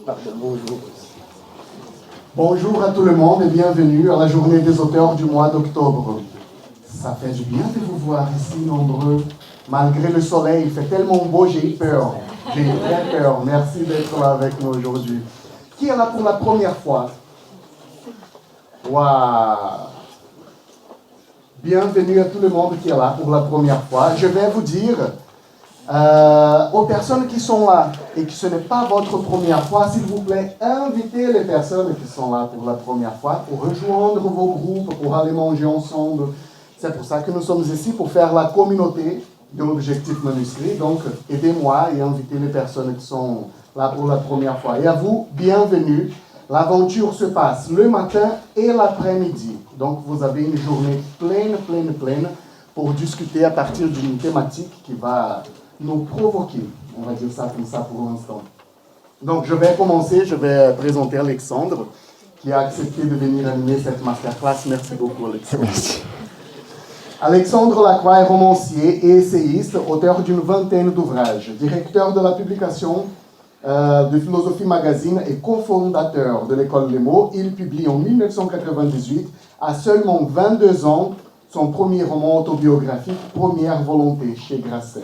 Pardon, bonjour. Bonjour à tout le monde et bienvenue à la journée des auteurs du mois d'octobre. Ça fait du bien de vous voir ici nombreux. Malgré le soleil, il fait tellement beau, j'ai eu peur. J'ai eu très peur. Merci d'être là avec nous aujourd'hui. Qui est là pour la première fois? Waouh! Bienvenue à tout le monde qui est là pour la première fois. Je vais vous dire, aux personnes qui sont là et que ce n'est pas votre première fois, s'il vous plaît, invitez les personnes qui sont là pour la première fois pour rejoindre vos groupes, pour aller manger ensemble. C'est pour ça que nous sommes ici, pour faire la communauté de l'objectif manuscrit. Donc, aidez-moi et invitez les personnes qui sont là pour la première fois. Et à vous, bienvenue. L'aventure se passe le matin et l'après-midi. Donc, vous avez une journée pleine pour discuter à partir d'une thématique qui va nous provoquer. On va dire ça comme ça pour l'instant. Donc, je vais commencer. Je vais présenter Alexandre, qui a accepté de venir animer cette masterclass. Merci beaucoup, Alexandre. Merci. Alexandre Lacroix est romancier et essayiste, auteur d'une vingtaine d'ouvrages, directeur de la publication de Philosophie Magazine et cofondateur de l'école Les Mots. Il publie en 1998, à seulement 22 ans, son premier roman autobiographique, Première Volonté, chez Grasset.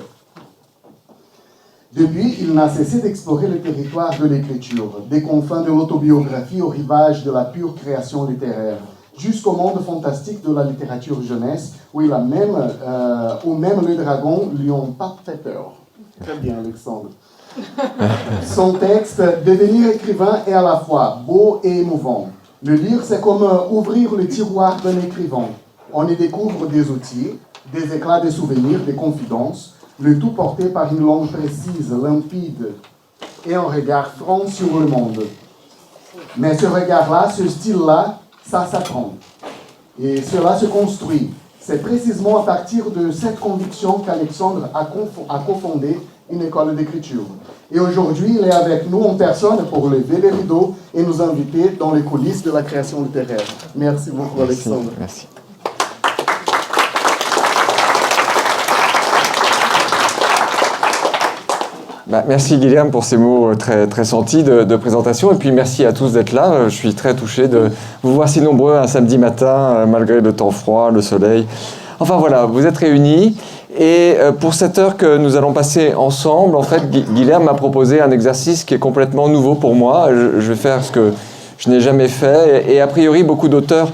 Depuis, il n'a cessé d'explorer le territoire de l'écriture, des confins de l'autobiographie au rivage de la pure création littéraire, jusqu'au monde fantastique de la littérature jeunesse, où même les dragons lui ont pas fait peur. Très bien, Alexandre. Son texte, devenir écrivain, est à la fois beau et émouvant. Le lire, c'est comme ouvrir le tiroir d'un écrivain. On y découvre des outils, des éclats de souvenirs, des confidences, le tout porté par une langue précise, limpide, et un regard franc sur le monde. Mais ce regard-là, ce style-là, ça s'apprend. Et cela se construit. C'est précisément à partir de cette conviction qu'Alexandre a cofondé une école d'écriture. Et aujourd'hui, il est avec nous en personne pour lever les rideaux et nous inviter dans les coulisses de la création littéraire. Merci beaucoup, Alexandre. Merci. Merci Guilherme pour ces mots très, très sentis de présentation, et puis merci à tous d'être là. Je suis très touché de vous voir si nombreux un samedi matin, malgré le temps froid, le soleil. Enfin voilà, vous êtes réunis, et pour cette heure que nous allons passer ensemble, en fait, Guilherme m'a proposé un exercice qui est complètement nouveau pour moi. Je vais faire ce que je n'ai jamais fait, et a priori beaucoup d'auteurs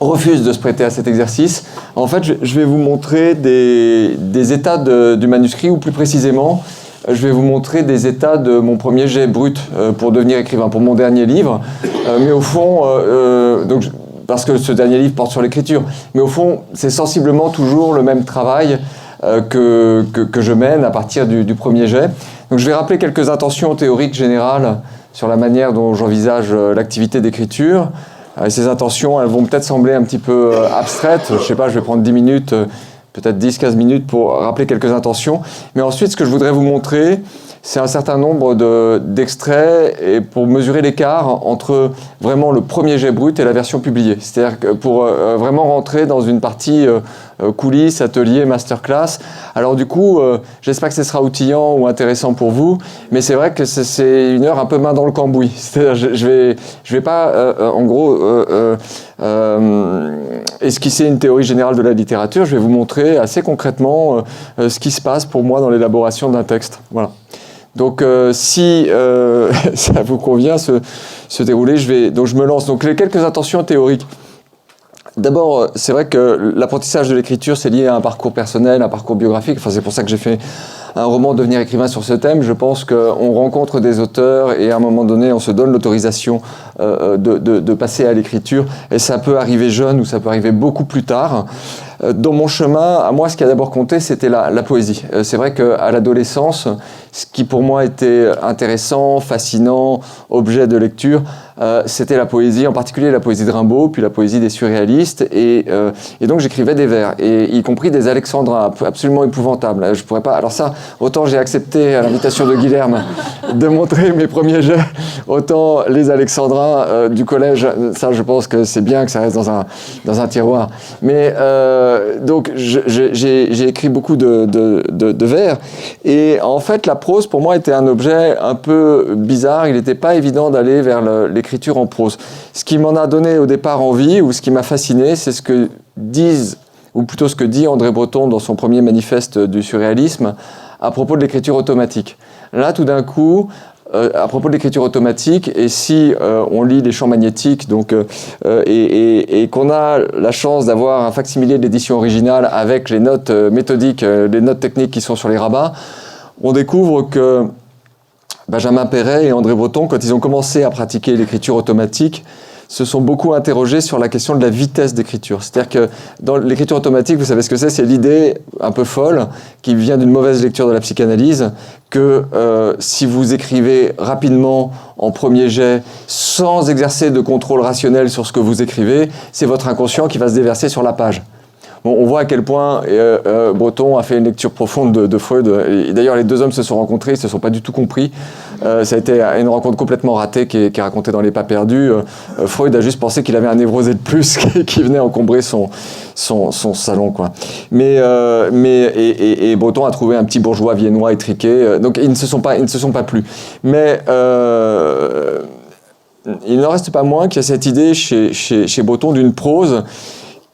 refuse de se prêter à cet exercice. En fait, je vais vous montrer des états du manuscrit, ou plus précisément, je vais vous montrer des états de mon premier jet brut pour devenir écrivain, pour mon dernier livre. Mais au fond, parce que ce dernier livre porte sur l'écriture, mais au fond, c'est sensiblement toujours le même travail que je mène à partir du premier jet. Donc je vais rappeler quelques intentions théoriques générales sur la manière dont j'envisage l'activité d'écriture. Et ces intentions, elles vont peut-être sembler un petit peu abstraites. Je ne sais pas, je vais prendre 10 minutes, peut-être 10-15 minutes pour rappeler quelques intentions. Mais ensuite, ce que je voudrais vous montrer, c'est un certain nombre d'extraits et pour mesurer l'écart entre vraiment le premier jet brut et la version publiée. C'est-à-dire que pour vraiment rentrer dans une partie coulisses, atelier, masterclass. Alors du coup, j'espère que ce sera outillant ou intéressant pour vous, mais c'est vrai que c'est une heure un peu main dans le cambouis. C'est-à-dire je vais pas, en gros, esquisser une théorie générale de la littérature. Je vais vous montrer assez concrètement ce qui se passe pour moi dans l'élaboration d'un texte. Voilà. Donc, si ça vous convient, se dérouler, donc je me lance. Donc, les quelques intentions théoriques. D'abord, c'est vrai que l'apprentissage de l'écriture, c'est lié à un parcours personnel, un parcours biographique. Enfin, c'est pour ça que j'ai fait un roman Devenir écrivain sur ce thème. Je pense qu'on rencontre des auteurs et à un moment donné, on se donne l'autorisation de passer à l'écriture. Et ça peut arriver jeune ou ça peut arriver beaucoup plus tard. Dans mon chemin, à moi, ce qui a d'abord compté, c'était la poésie. C'est vrai qu'à l'adolescence, ce qui pour moi était intéressant, fascinant, objet de lecture, c'était la poésie, en particulier la poésie de Rimbaud, puis la poésie des surréalistes. Et donc j'écrivais des vers, et y compris des alexandrins absolument épouvantables. Je pourrais pas. Alors ça, autant j'ai accepté à l'invitation de Guilherme de montrer mes premiers jets, autant les alexandrins, du collège, ça je pense que c'est bien que ça reste dans un tiroir. Mais donc j'ai écrit beaucoup de vers, et en fait la prose pour moi était un objet un peu bizarre. Il n'était pas évident d'aller vers l'écriture en prose. Ce qui m'en a donné au départ envie, ou ce qui m'a fasciné, c'est ce que dit André Breton dans son premier manifeste du surréalisme à propos de l'écriture automatique. Là, tout d'un coup, à propos de l'écriture automatique, et si on lit les champs magnétiques, et qu'on a la chance d'avoir un facsimilé de l'édition originale avec les notes méthodiques, les notes techniques qui sont sur les rabats, on découvre que Benjamin Perret et André Breton, quand ils ont commencé à pratiquer l'écriture automatique, se sont beaucoup interrogés sur la question de la vitesse d'écriture. C'est-à-dire que dans l'écriture automatique, vous savez ce que c'est l'idée un peu folle, qui vient d'une mauvaise lecture de la psychanalyse, que si vous écrivez rapidement en premier jet, sans exercer de contrôle rationnel sur ce que vous écrivez, c'est votre inconscient qui va se déverser sur la page. Bon, on voit à quel point Breton a fait une lecture profonde de Freud. Et d'ailleurs, les deux hommes se sont rencontrés, ils ne se sont pas du tout compris. Ça a été une rencontre complètement ratée qui est racontée dans Les Pas perdus. Freud a juste pensé qu'il avait un névrosé de plus qui venait encombrer son salon, quoi. Mais Breton a trouvé un petit bourgeois viennois étriqué. Donc ils ne se sont pas plu. Mais il n'en reste pas moins qu'il y a cette idée chez Breton d'une prose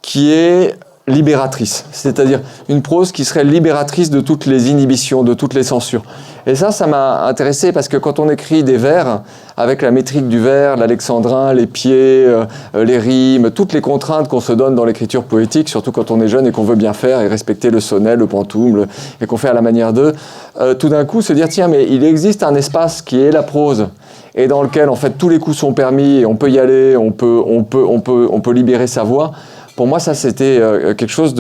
qui est libératrice, c'est-à-dire une prose qui serait libératrice de toutes les inhibitions, de toutes les censures. Et ça m'a intéressé parce que quand on écrit des vers, avec la métrique du vers, l'alexandrin, les pieds, les rimes, toutes les contraintes qu'on se donne dans l'écriture poétique, surtout quand on est jeune et qu'on veut bien faire et respecter le sonnet, le pantoum, et qu'on fait à la manière d'eux, tout d'un coup se dire tiens, mais il existe un espace qui est la prose, et dans lequel en fait tous les coups sont permis, et on peut y aller, on peut libérer sa voix. Pour moi, ça, c'était quelque chose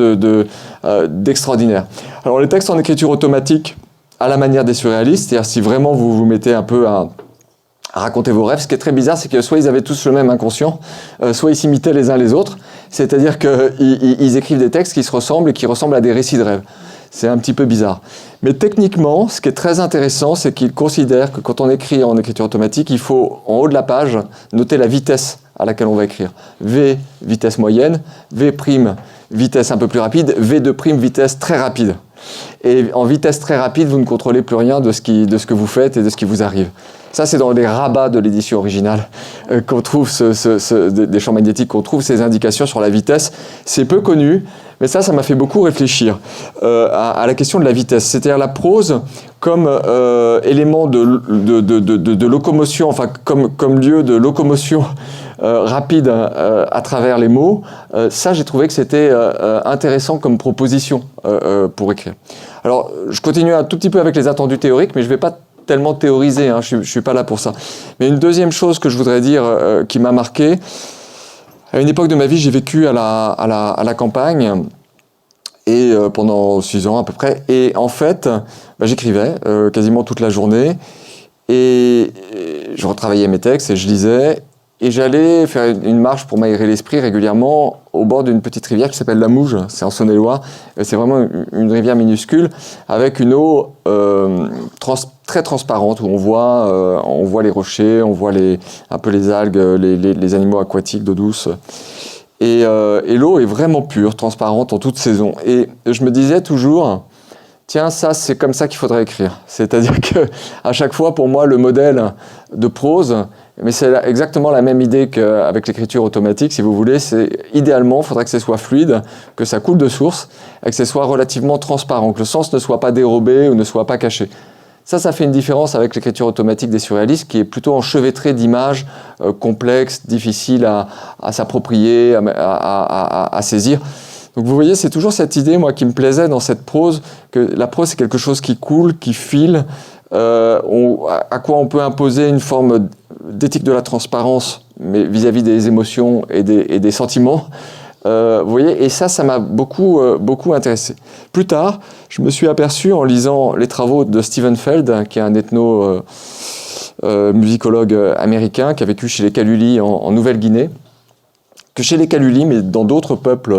d'extraordinaire. Alors, les textes en écriture automatique, à la manière des surréalistes, c'est-à-dire si vraiment vous vous mettez un peu à raconter vos rêves, ce qui est très bizarre, c'est que soit ils avaient tous le même inconscient, soit ils s'imitaient les uns les autres, c'est-à-dire qu'ils écrivent des textes qui se ressemblent et qui ressemblent à des récits de rêves. C'est un petit peu bizarre. Mais techniquement, ce qui est très intéressant, c'est qu'ils considèrent que quand on écrit en écriture automatique, il faut, en haut de la page, noter la vitesse à laquelle on va écrire. V, vitesse moyenne, V', vitesse un peu plus rapide, V2', vitesse très rapide. Et en vitesse très rapide, vous ne contrôlez plus rien de ce que vous faites et de ce qui vous arrive. Ça, c'est dans les rabats de l'édition originale qu'on trouve des champs magnétiques, qu'on trouve ces indications sur la vitesse. C'est peu connu, mais ça m'a fait beaucoup réfléchir à la question de la vitesse. C'est-à-dire la prose comme élément de locomotion, enfin comme lieu de locomotion rapide à travers les mots. Ça, j'ai trouvé que c'était intéressant comme proposition pour écrire. Alors, je continue un tout petit peu avec les attendus théoriques, mais je ne vais pas tellement théoriser, hein, je suis pas là pour ça. Mais une deuxième chose que je voudrais dire qui m'a marqué, à une époque de ma vie, j'ai vécu à la campagne, et pendant 6 ans à peu près, et en fait, j'écrivais quasiment toute la journée, et je retravaillais mes textes et je lisais, et j'allais faire une marche pour m'aérer l'esprit régulièrement au bord d'une petite rivière qui s'appelle la Mouge, c'est en Saône-et-Loire. C'est vraiment une rivière minuscule avec une eau très transparente où on voit les rochers, on voit un peu les algues, les animaux aquatiques d'eau douce. Et l'eau est vraiment pure, transparente en toute saison. Et je me disais toujours, tiens, ça c'est comme ça qu'il faudrait écrire. C'est-à-dire qu'à chaque fois, pour moi, le modèle de prose, mais c'est exactement la même idée qu'avec l'écriture automatique, si vous voulez, c'est idéalement, il faudrait que ce soit fluide, que ça coule de source, et que ce soit relativement transparent, que le sens ne soit pas dérobé ou ne soit pas caché. Ça fait une différence avec l'écriture automatique des surréalistes, qui est plutôt enchevêtrée d'images complexes, difficiles à s'approprier, à saisir. Donc vous voyez, c'est toujours cette idée, moi, qui me plaisait dans cette prose, que la prose, c'est quelque chose qui coule, qui file, à quoi on peut imposer une forme d'éthique de la transparence, mais vis-à-vis des émotions et des sentiments. Vous voyez, et ça m'a beaucoup intéressé. Plus tard, je me suis aperçu en lisant les travaux de Steven Feld, qui est un ethno-musicologue américain, qui a vécu chez les Kaluli en Nouvelle-Guinée, que chez les Kaluli, mais dans d'autres peuples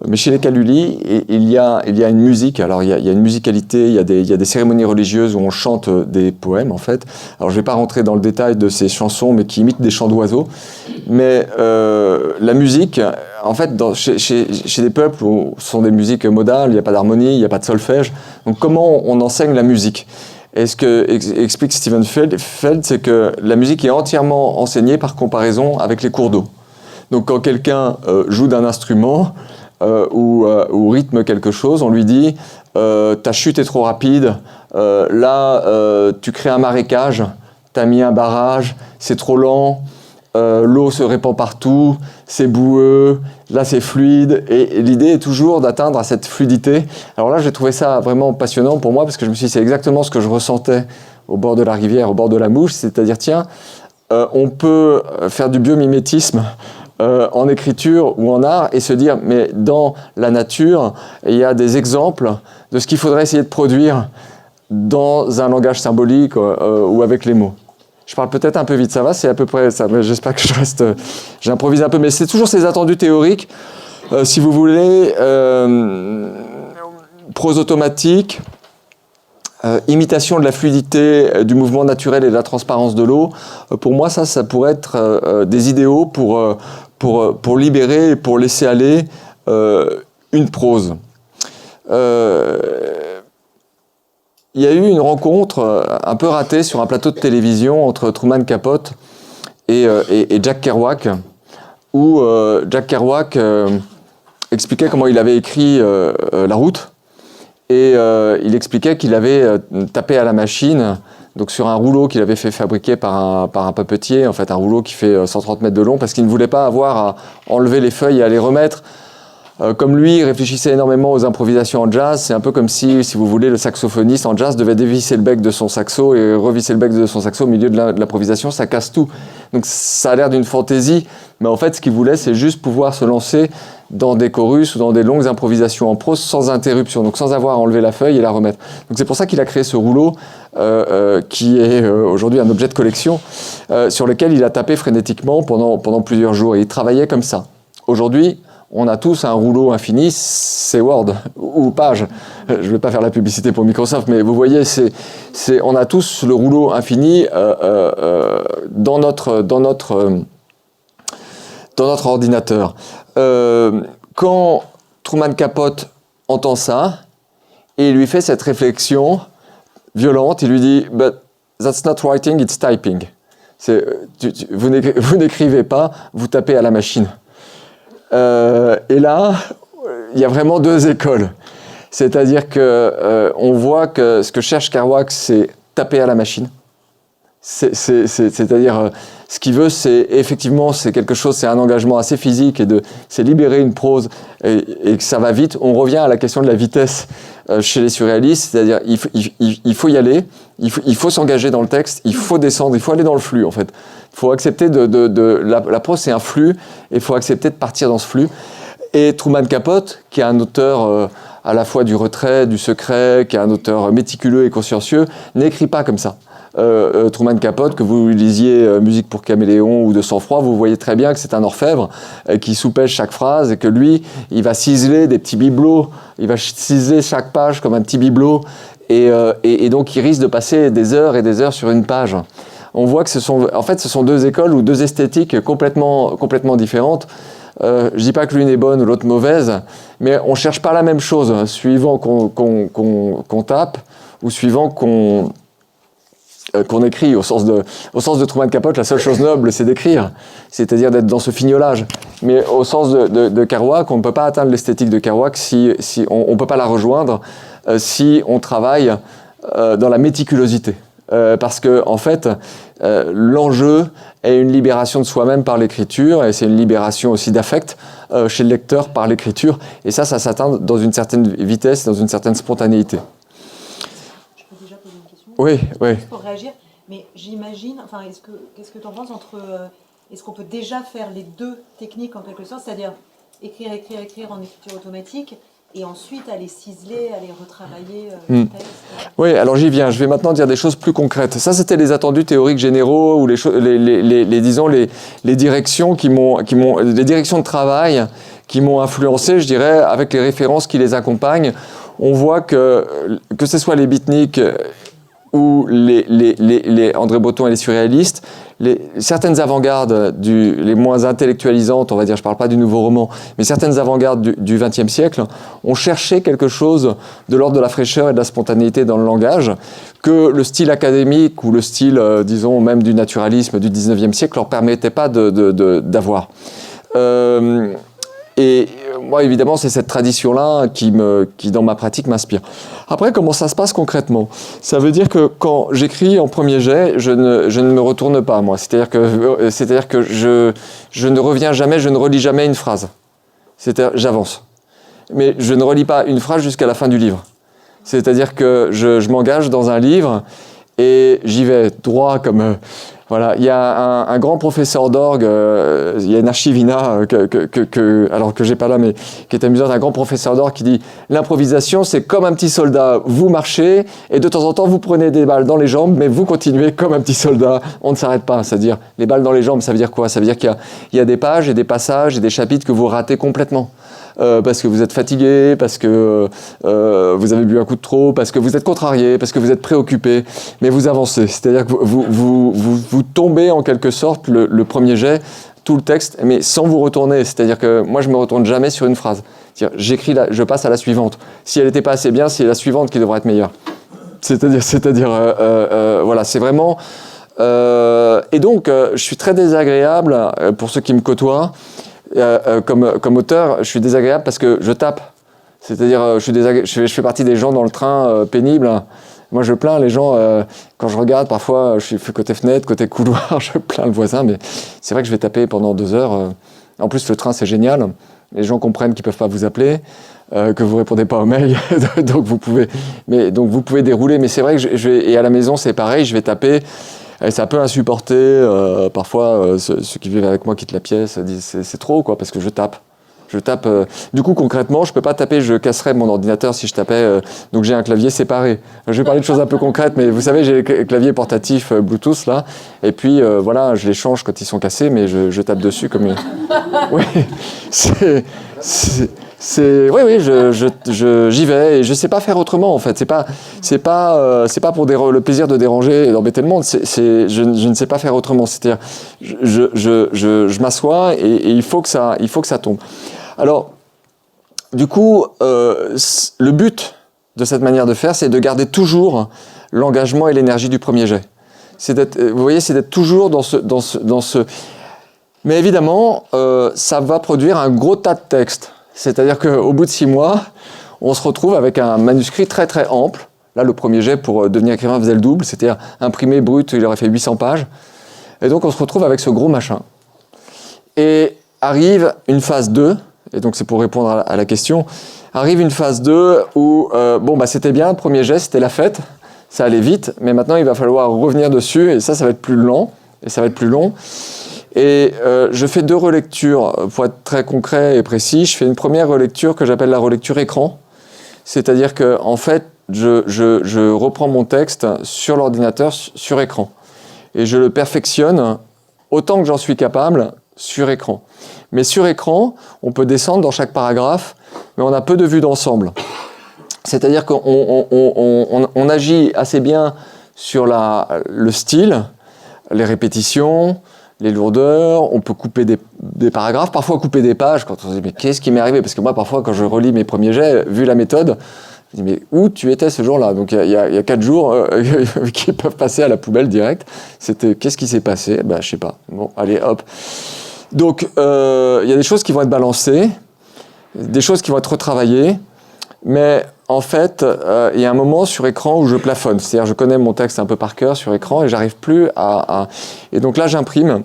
Mais chez les Kaluli, il y a une musique. Alors il y a une musicalité, il y a des cérémonies religieuses où on chante des poèmes en fait. Alors je ne vais pas rentrer dans le détail de ces chansons, mais qui imitent des chants d'oiseaux. Mais la musique, en fait, chez des peuples où ce sont des musiques modales, il n'y a pas d'harmonie, il n'y a pas de solfège. Donc comment on enseigne la musique? Et ce que explique Steven Feld, c'est que la musique est entièrement enseignée par comparaison avec les cours d'eau. Donc quand quelqu'un joue d'un instrument ou rythme quelque chose, on lui dit ta chute est trop rapide, là tu crées un marécage, t'as mis un barrage, c'est trop lent, l'eau se répand partout, c'est boueux, là c'est fluide, et l'idée est toujours d'atteindre à cette fluidité. Alors là j'ai trouvé ça vraiment passionnant pour moi, parce que je me suis dit c'est exactement ce que je ressentais au bord de la rivière, au bord de la Mouche, c'est-à-dire tiens, on peut faire du biomimétisme en écriture ou en art et se dire mais dans la nature il y a des exemples de ce qu'il faudrait essayer de produire dans un langage symbolique ou avec les mots. Je parle peut-être un peu vite, ça va, c'est à peu près ça, mais j'espère que j'improvise un peu, mais c'est toujours ces attendus théoriques, si vous voulez, prose automatique, imitation de la fluidité du mouvement naturel et de la transparence de l'eau. Pour moi, ça pourrait être des idéaux pour libérer et pour laisser aller une prose. Il y a eu une rencontre un peu ratée sur un plateau de télévision entre Truman Capote et Jack Kerouac, où Jack Kerouac expliquait comment il avait écrit La Route, et il expliquait qu'il avait tapé à la machine, donc sur un rouleau qu'il avait fait fabriquer par un papetier, en fait un rouleau qui fait 130 mètres de long, parce qu'il ne voulait pas avoir à enlever les feuilles et à les remettre. Comme lui, il réfléchissait énormément aux improvisations en jazz. C'est un peu comme si vous voulez, le saxophoniste en jazz devait dévisser le bec de son saxo et revisser le bec de son saxo au milieu de l'improvisation, ça casse tout. Donc ça a l'air d'une fantaisie, mais en fait, ce qu'il voulait, c'est juste pouvoir se lancer dans des chorus ou dans des longues improvisations en prose sans interruption, donc sans avoir à enlever la feuille et la remettre. Donc c'est pour ça qu'il a créé ce rouleau qui est aujourd'hui un objet de collection sur lequel il a tapé frénétiquement pendant plusieurs jours, et il travaillait comme ça. Aujourd'hui, on a tous un rouleau infini, c'est Word ou Page. Je ne vais pas faire la publicité pour Microsoft, mais vous voyez, on a tous le rouleau infini dans notre ordinateur. Quand Truman Capote entend ça, et il lui fait cette réflexion violente, il lui dit « But that's not writing, it's typing ». Vous n'écrivez pas, vous tapez à la machine. Et là, il y a vraiment deux écoles. C'est-à-dire qu'on voit que ce que cherche Kerouac, c'est taper à la machine. C'est-à-dire, ce qu'il veut, c'est effectivement, c'est quelque chose, c'est un engagement assez physique, et c'est libérer une prose et que ça va vite. On revient à la question de la vitesse chez les surréalistes, c'est-à-dire il faut y aller, il faut s'engager dans le texte, il faut descendre, il faut aller dans le flux en fait. Il faut accepter la prose, c'est un flux, et il faut accepter de partir dans ce flux. Et Truman Capote, qui est un auteur à la fois du retrait, du secret, qui est un auteur méticuleux et consciencieux, n'écrit pas comme ça. Truman Capote, que vous lisiez Musique pour Caméléon ou De sang-froid, vous voyez très bien que c'est un orfèvre qui soupèse chaque phrase, et que lui, il va ciseler des petits bibelots, il va ciseler chaque page comme un petit bibelot, et donc il risque de passer des heures et des heures sur une page. On voit que ce sont deux écoles ou deux esthétiques complètement différentes. Je dis pas que l'une est bonne ou l'autre mauvaise, mais on cherche pas la même chose, suivant qu'on tape ou suivant qu'on écrit. Au sens de Truman Capote, la seule chose noble, c'est d'écrire, c'est-à-dire d'être dans ce fignolage. Mais au sens de Kerouac, on ne peut pas atteindre l'esthétique de Kerouac si on ne peut pas la rejoindre si on travaille dans la méticulosité. Parce que en fait, l'enjeu est une libération de soi-même par l'écriture, et c'est une libération aussi d'affect chez le lecteur par l'écriture, et ça s'atteint dans une certaine vitesse, dans une certaine spontanéité. Je peux déjà poser une question ? Oui. Juste pour réagir, mais j'imagine, enfin, qu'est-ce que tu en penses est-ce qu'on peut déjà faire les deux techniques en quelque sorte, c'est-à-dire écrire en écriture automatique, et ensuite aller ciseler, aller retravailler le texte. Oui, alors j'y viens. Je vais maintenant dire des choses plus concrètes. Ça, c'était les attendus théoriques généraux, ou disons les directions les directions de travail qui m'ont influencé, je dirais, avec les références qui les accompagnent. On voit que ce soit les beatniks ou les André Breton et les surréalistes, certaines avant-gardes, les moins intellectualisantes, on va dire, je ne parle pas du nouveau roman, mais certaines avant-gardes du XXe siècle ont cherché quelque chose de l'ordre de la fraîcheur et de la spontanéité dans le langage que le style académique ou le style, disons, même du naturalisme du XIXe siècle leur permettait pas d'avoir. Et moi, évidemment, c'est cette tradition-là qui, dans ma pratique, m'inspire. Après, comment ça se passe concrètement? Ça veut dire que quand j'écris en premier jet, je ne me retourne pas, moi. C'est-à-dire que je ne reviens jamais, je ne relis jamais une phrase. C'est-à-dire, j'avance. Mais je ne relis pas une phrase jusqu'à la fin du livre. C'est-à-dire que je m'engage dans un livre et j'y vais droit comme... Voilà, il y a un grand professeur d'orgue, il y a une archivina alors que j'ai pas là, mais qui est amusante, un grand professeur d'orgue qui dit l'improvisation c'est comme un petit soldat, vous marchez et de temps en temps vous prenez des balles dans les jambes, mais vous continuez comme un petit soldat, on ne s'arrête pas. C'est-à-dire les balles dans les jambes, ça veut dire quoi? Ça veut dire qu'il y a des pages et des passages et des chapitres que vous ratez complètement. Parce que vous êtes fatigué, parce que vous avez bu un coup de trop, parce que vous êtes contrarié, parce que vous êtes préoccupé, mais vous avancez. C'est-à-dire que vous tombez en quelque sorte le premier jet, tout le texte, mais sans vous retourner. C'est-à-dire que moi, je me retourne jamais sur une phrase. C'est-à-dire, je passe à la suivante. Si elle n'était pas assez bien, c'est la suivante qui devrait être meilleure. Voilà, c'est vraiment... et donc, je suis très désagréable pour ceux qui me côtoient. Comme auteur, je suis désagréable parce que je tape. C'est-à-dire, je fais partie des gens dans le train pénibles. Moi, je plains les gens. Quand je regarde, parfois, je fais côté fenêtre, côté couloir, je plains le voisin. Mais c'est vrai que je vais taper pendant 2 heures. En plus, le train, c'est génial. Les gens comprennent qu'ils ne peuvent pas vous appeler, que vous ne répondez pas aux mails. donc, vous pouvez dérouler. Mais c'est vrai que et à la maison, c'est pareil. Je vais taper. Et ça peut insupporter, parfois ceux qui vivent avec moi quittent la pièce, disent c'est trop quoi, parce que je tape. Du coup concrètement, je peux pas taper, je casserais mon ordinateur si je tapais, donc j'ai un clavier séparé. Je vais parler de choses un peu concrètes, mais vous savez, j'ai les claviers portatifs Bluetooth là, et puis voilà, je les change quand ils sont cassés, mais je tape dessus comme une... Oui, oui, j'y vais et je sais pas faire autrement en fait. C'est pas pour le plaisir de déranger et d'embêter le monde. Je ne sais pas faire autrement. C'est-à-dire, je m'assois et il faut que ça tombe. Alors, du coup, le but de cette manière de faire, c'est de garder toujours l'engagement et l'énergie du premier jet. Vous voyez, c'est d'être toujours dans ce. Mais évidemment, ça va produire un gros tas de textes. C'est-à-dire qu'au bout de 6 mois, on se retrouve avec un manuscrit très très ample. Là, le premier jet pour devenir écrivain faisait le double, c'est-à-dire imprimé brut, il aurait fait 800 pages. Et donc on se retrouve avec ce gros machin. Et arrive une phase 2, et donc c'est pour répondre à la question, arrive une phase 2 où, c'était bien, le premier jet, c'était la fête, ça allait vite, mais maintenant il va falloir revenir dessus, et ça va être plus lent, et ça va être plus long. Et je fais 2 relectures, pour être très concret et précis. Je fais une première relecture que j'appelle la relecture écran. C'est-à-dire que en fait, je reprends mon texte sur l'ordinateur, sur écran. Et je le perfectionne autant que j'en suis capable sur écran. Mais sur écran, on peut descendre dans chaque paragraphe, mais on a peu de vues d'ensemble. C'est-à-dire qu'on agit assez bien sur le style, les répétitions, les lourdeurs, on peut couper des paragraphes, parfois couper des pages, quand on se dit mais qu'est-ce qui m'est arrivé? Parce que moi parfois quand je relis mes premiers jets, vu la méthode, je me dis mais où tu étais ce jour-là? Donc il y a 4 jours qui peuvent passer à la poubelle direct. C'était qu'est-ce qui s'est passé? Je sais pas. Bon, allez hop. Donc il y a des choses qui vont être balancées, des choses qui vont être retravaillées, mais en fait, il y a un moment sur écran où je plafonne. C'est-à-dire, je connais mon texte un peu par cœur sur écran et j'arrive plus à... Et donc là, j'imprime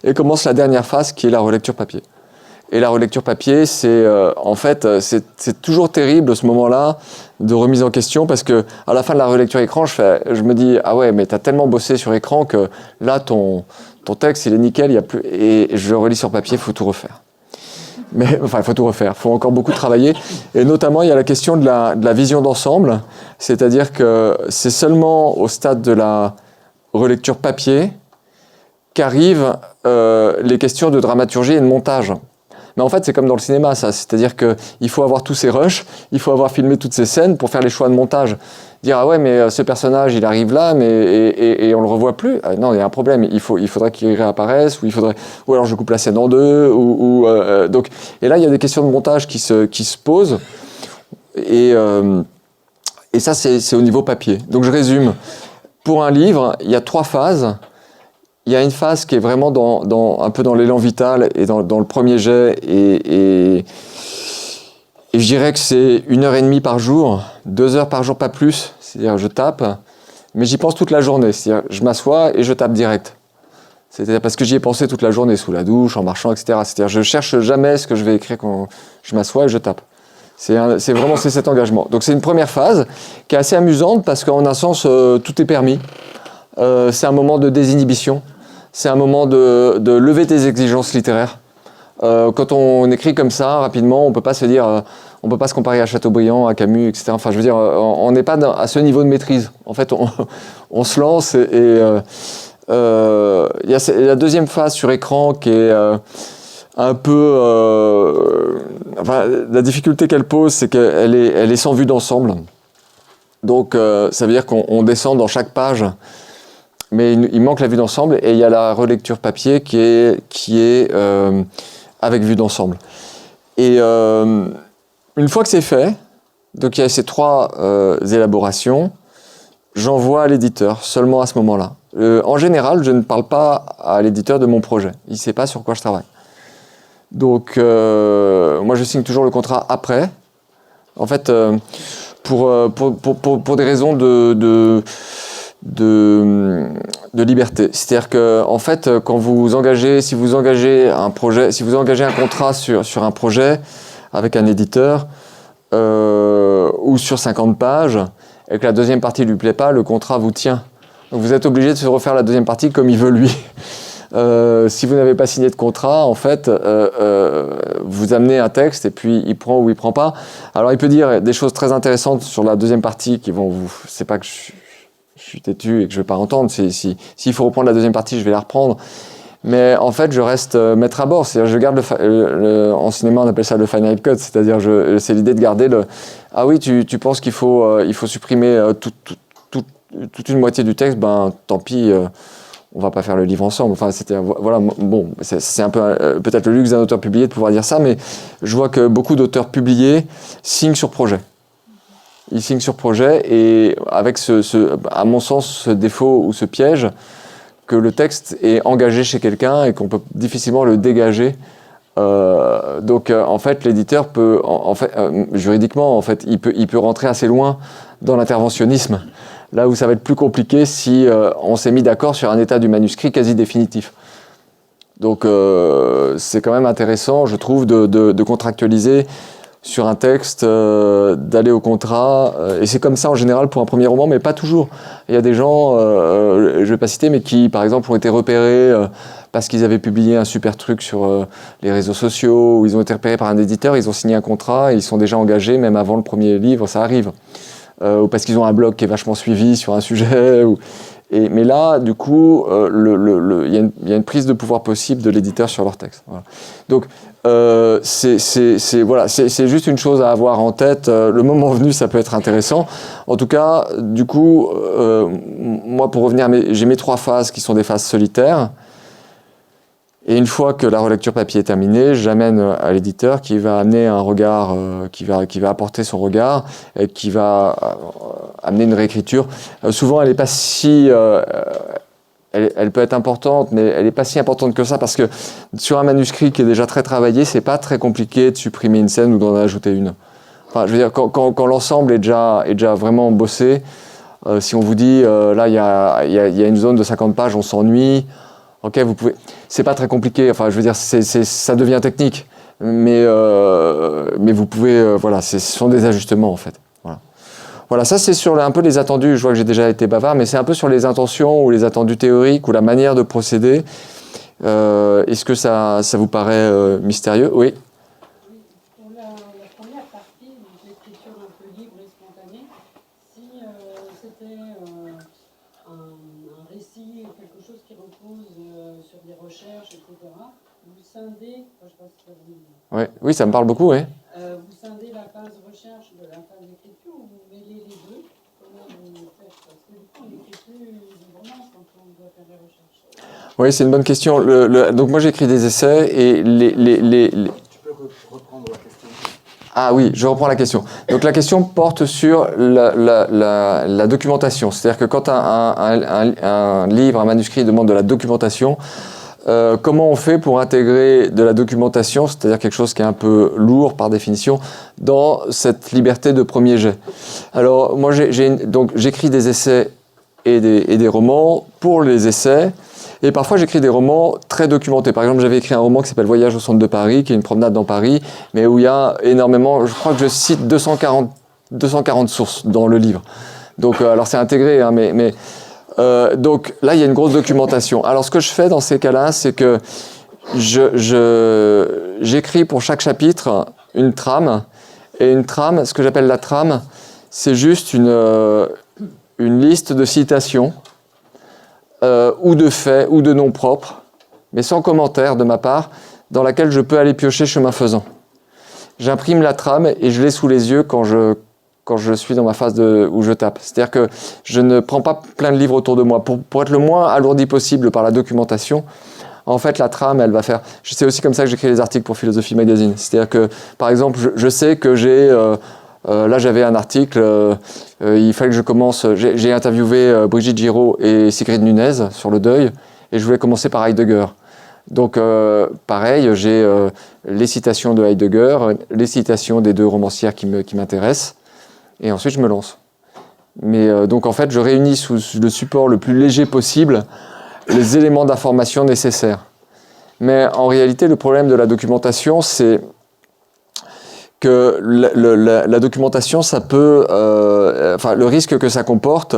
et commence la dernière phase qui est la relecture papier. Et la relecture papier, c'est toujours terrible ce moment-là de remise en question parce que à la fin de la relecture écran, je me dis ah ouais, mais t'as tellement bossé sur écran que là ton texte il est nickel, il y a plus et je relis sur papier, faut tout refaire. Mais enfin, il faut tout refaire, il faut encore beaucoup travailler. Et notamment, il y a la question de la vision d'ensemble, c'est-à-dire que c'est seulement au stade de la relecture papier qu'arrivent les questions de dramaturgie et de montage. Mais en fait, c'est comme dans le cinéma, ça. C'est-à-dire qu'il faut avoir tous ces rushs, il faut avoir filmé toutes ces scènes pour faire les choix de montage. Dire, ah ouais, mais ce personnage, il arrive là, mais et on le revoit plus. Non, il y a un problème. Il faudrait qu'il réapparaisse, ou alors je coupe la scène en deux, donc. Et là, il y a des questions de montage qui se posent. Et ça, c'est au niveau papier. Donc, je résume. Pour un livre, il y a 3 phases. Il y a une phase qui est vraiment un peu dans l'élan vital et dans le premier jet. Et je dirais que c'est 1h30 par jour, 2 heures par jour, pas plus. C'est-à-dire, je tape, mais j'y pense toute la journée. C'est-à-dire, je m'assois et je tape direct. C'est-à-dire parce que j'y ai pensé toute la journée, sous la douche, en marchant, etc. C'est-à-dire, je cherche jamais ce que je vais écrire quand je m'assois et je tape. C'est vraiment cet engagement. Donc c'est une première phase qui est assez amusante parce qu'en un sens, tout est permis. C'est un moment de désinhibition. C'est un moment de lever tes exigences littéraires. Quand on écrit comme ça, rapidement, on peut pas se dire, on peut pas se comparer à Chateaubriand, à Camus, etc. Enfin, je veux dire, on n'est pas à ce niveau de maîtrise. En fait, on se lance et il y a la deuxième phase sur écran qui est un peu... enfin, la difficulté qu'elle pose, c'est qu'elle est sans vue d'ensemble. Donc, ça veut dire qu'on descend dans chaque page, mais il manque la vue d'ensemble, et il y a la relecture papier qui est avec vue d'ensemble. Et une fois que c'est fait, donc il y a ces 3 élaborations, j'envoie à l'éditeur seulement à ce moment-là. En général, je ne parle pas à l'éditeur de mon projet. Il ne sait pas sur quoi je travaille. Donc, moi, je signe toujours le contrat après. En fait, pour des raisons de liberté. C'est-à-dire que, en fait, si vous engagez un contrat sur un projet avec un éditeur ou sur 50 pages et que la deuxième partie lui plaît pas, le contrat vous tient. Donc, vous êtes obligé de se refaire la deuxième partie comme il veut lui. Si vous n'avez pas signé de contrat, en fait, vous amenez un texte et puis il prend ou il prend pas. Alors il peut dire des choses très intéressantes sur la deuxième partie qui vont vous... C'est pas que je suis têtu et que je vais pas entendre. S'il faut reprendre la deuxième partie, je vais la reprendre. Mais en fait, je reste maître à bord. C'est-à-dire, je garde en cinéma, on appelle ça le final cut. C'est-à-dire, c'est l'idée de garder le... Ah oui, tu penses qu'il faut supprimer toute une moitié du texte, ben tant pis... on va pas faire le livre ensemble. Enfin, voilà, bon, c'est un peu peut-être le luxe d'un auteur publié de pouvoir dire ça, mais je vois que beaucoup d'auteurs publiés signent sur projet. Ils signent sur projet et avec à mon sens, ce défaut ou ce piège que le texte est engagé chez quelqu'un et qu'on peut difficilement le dégager. Donc, en fait, l'éditeur peut, juridiquement, en fait, il peut rentrer assez loin dans l'interventionnisme. Là où ça va être plus compliqué si on s'est mis d'accord sur un état du manuscrit quasi définitif. Donc c'est quand même intéressant, je trouve, de contractualiser sur un texte, d'aller au contrat. Et c'est comme ça en général pour un premier roman, mais pas toujours. Il y a des gens, je ne vais pas citer, mais qui, par exemple, ont été repérés parce qu'ils avaient publié un super truc sur les réseaux sociaux, ou ils ont été repérés par un éditeur, ils ont signé un contrat, et ils sont déjà engagés, même avant le premier livre, ça arrive. Ou parce qu'ils ont un blog qui est vachement suivi sur un sujet. Mais là, du coup, il y a une prise de pouvoir possible de l'éditeur sur leur texte. Voilà. Donc, c'est juste une chose à avoir en tête. Le moment venu, ça peut être intéressant. En tout cas, du coup, moi, pour revenir, j'ai mes 3 phases qui sont des phases solitaires. Et une fois que la relecture papier est terminée, j'amène à l'éditeur qui va amener un regard, qui va apporter son regard, et qui va amener une réécriture. Souvent, elle est pas si, elle peut être importante, mais elle n'est pas si importante que ça parce que sur un manuscrit qui est déjà très travaillé, c'est pas très compliqué de supprimer une scène ou d'en ajouter une. Enfin, je veux dire, quand l'ensemble est déjà vraiment bossé, si on vous dit là il y a une zone de 50 pages, on s'ennuie. Ok, vous pouvez. C'est pas très compliqué. Enfin, je veux dire, ça devient technique, mais vous pouvez. Voilà, ce sont des ajustements en fait. Voilà, ça c'est sur un peu les attendus. Je vois que j'ai déjà été bavard, mais c'est un peu sur les intentions ou les attendus théoriques ou la manière de procéder. Est-ce que ça vous paraît mystérieux? Oui. Pour la première partie, donc l'écriture un peu libre et spontanée, si c'était un récit, quelque chose qui repose sur des recherches, etc., ou scindez, je sais pas si ça vous... Ouais. Oui, ça me parle beaucoup, oui. Vous scindez la phase recherche de la phase d'écriture ou vous mêlez les deux? Comment vous faites? Parce que du coup, on n'écrit plus librement quand on doit faire des recherches. Oui, c'est une bonne question. Donc moi, j'écris des essais et Tu peux reprendre la question. Ah oui, je reprends la question. Donc la question porte sur la documentation. C'est-à-dire que quand un livre, un manuscrit demande de la documentation, comment on fait pour intégrer de la documentation, c'est-à-dire quelque chose qui est un peu lourd par définition, dans cette liberté de premier jet? Alors moi, donc j'écris des essais et des romans pour les essais. Et parfois, j'écris des romans très documentés. Par exemple, j'avais écrit un roman qui s'appelle Voyage au centre de Paris, qui est une promenade dans Paris, mais où il y a énormément, je crois que je cite 240 sources dans le livre. Donc, alors c'est intégré, hein, donc là, il y a une grosse documentation. Alors, ce que je fais dans ces cas-là, c'est que j'écris pour chaque chapitre une trame. Et une trame, ce que j'appelle la trame, c'est juste une liste de citations, ou de faits, ou de noms propres, mais sans commentaire de ma part, dans laquelle je peux aller piocher chemin faisant. J'imprime la trame et je l'ai sous les yeux quand je suis dans ma phase où je tape. C'est-à-dire que je ne prends pas plein de livres autour de moi. Pour être le moins alourdi possible par la documentation, en fait, la trame, elle va faire... C'est aussi comme ça que j'écris les articles pour Philosophie Magazine. C'est-à-dire que, par exemple, je sais que j'ai... là, j'avais un article, il fallait que je commence... J'ai interviewé Brigitte Giraud et Sigrid Nunez sur le deuil, et je voulais commencer par Heidegger. Donc, pareil, j'ai les citations de Heidegger, les citations des deux romancières qui m'intéressent, et ensuite je me lance. Mais donc, en fait, je réunis sous le support le plus léger possible les éléments d'information nécessaires. Mais en réalité, le problème de la documentation, c'est que la documentation, ça peut... enfin, le risque que ça comporte,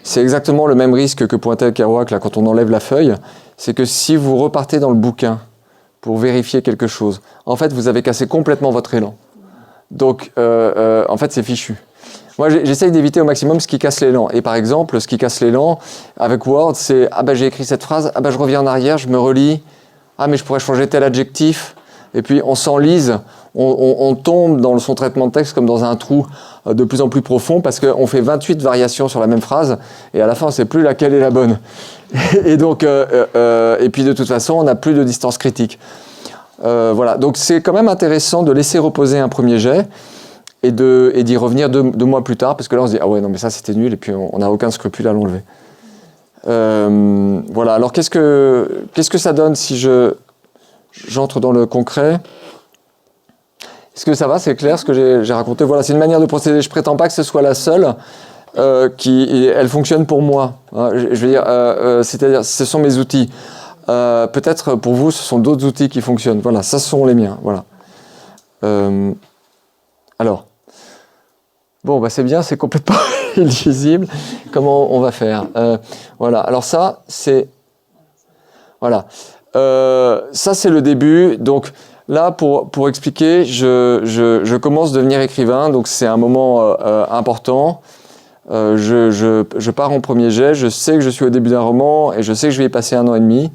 c'est exactement le même risque que pointait Kerouac là, quand on enlève la feuille. C'est que si vous repartez dans le bouquin pour vérifier quelque chose, en fait, vous avez cassé complètement votre élan. Donc, en fait, c'est fichu. Moi, j'essaye d'éviter au maximum ce qui casse l'élan. Et par exemple, ce qui casse l'élan, avec Word, c'est « Ah ben, j'ai écrit cette phrase, ah ben, je reviens en arrière, je me relis, ah mais je pourrais changer tel adjectif. » Et puis, on s'enlise, on tombe dans son traitement de texte comme dans un trou de plus en plus profond parce qu'on fait 28 variations sur la même phrase et à la fin, on ne sait plus laquelle est la bonne. Et donc, et puis de toute façon, on n'a plus de distance critique. Voilà, donc c'est quand même intéressant de laisser reposer un premier jet et d'y revenir deux mois plus tard, parce que là on se dit « Ah ouais, non mais ça c'était nul » et puis on n'a aucun scrupule à l'enlever. Voilà, alors qu'est-ce que ça donne si j'entre dans le concret? Est-ce que ça va, c'est clair ce que j'ai raconté? Voilà, c'est une manière de procéder. Je prétends pas que ce soit la seule elle fonctionne pour moi. Hein, je veux dire, c'est-à-dire, ce sont mes outils. Peut-être pour vous, ce sont d'autres outils qui fonctionnent. Voilà, ça sont les miens. Voilà. Alors, bon, bah c'est bien, c'est complètement illisible. Comment on va faire? Voilà. Alors ça, c'est voilà. Ça, c'est le début. Donc là, pour expliquer, je commence à devenir écrivain. Donc c'est un moment important. Je pars en premier jet, je sais que je suis au début d'un roman et je sais que je vais y passer 1 an et demi.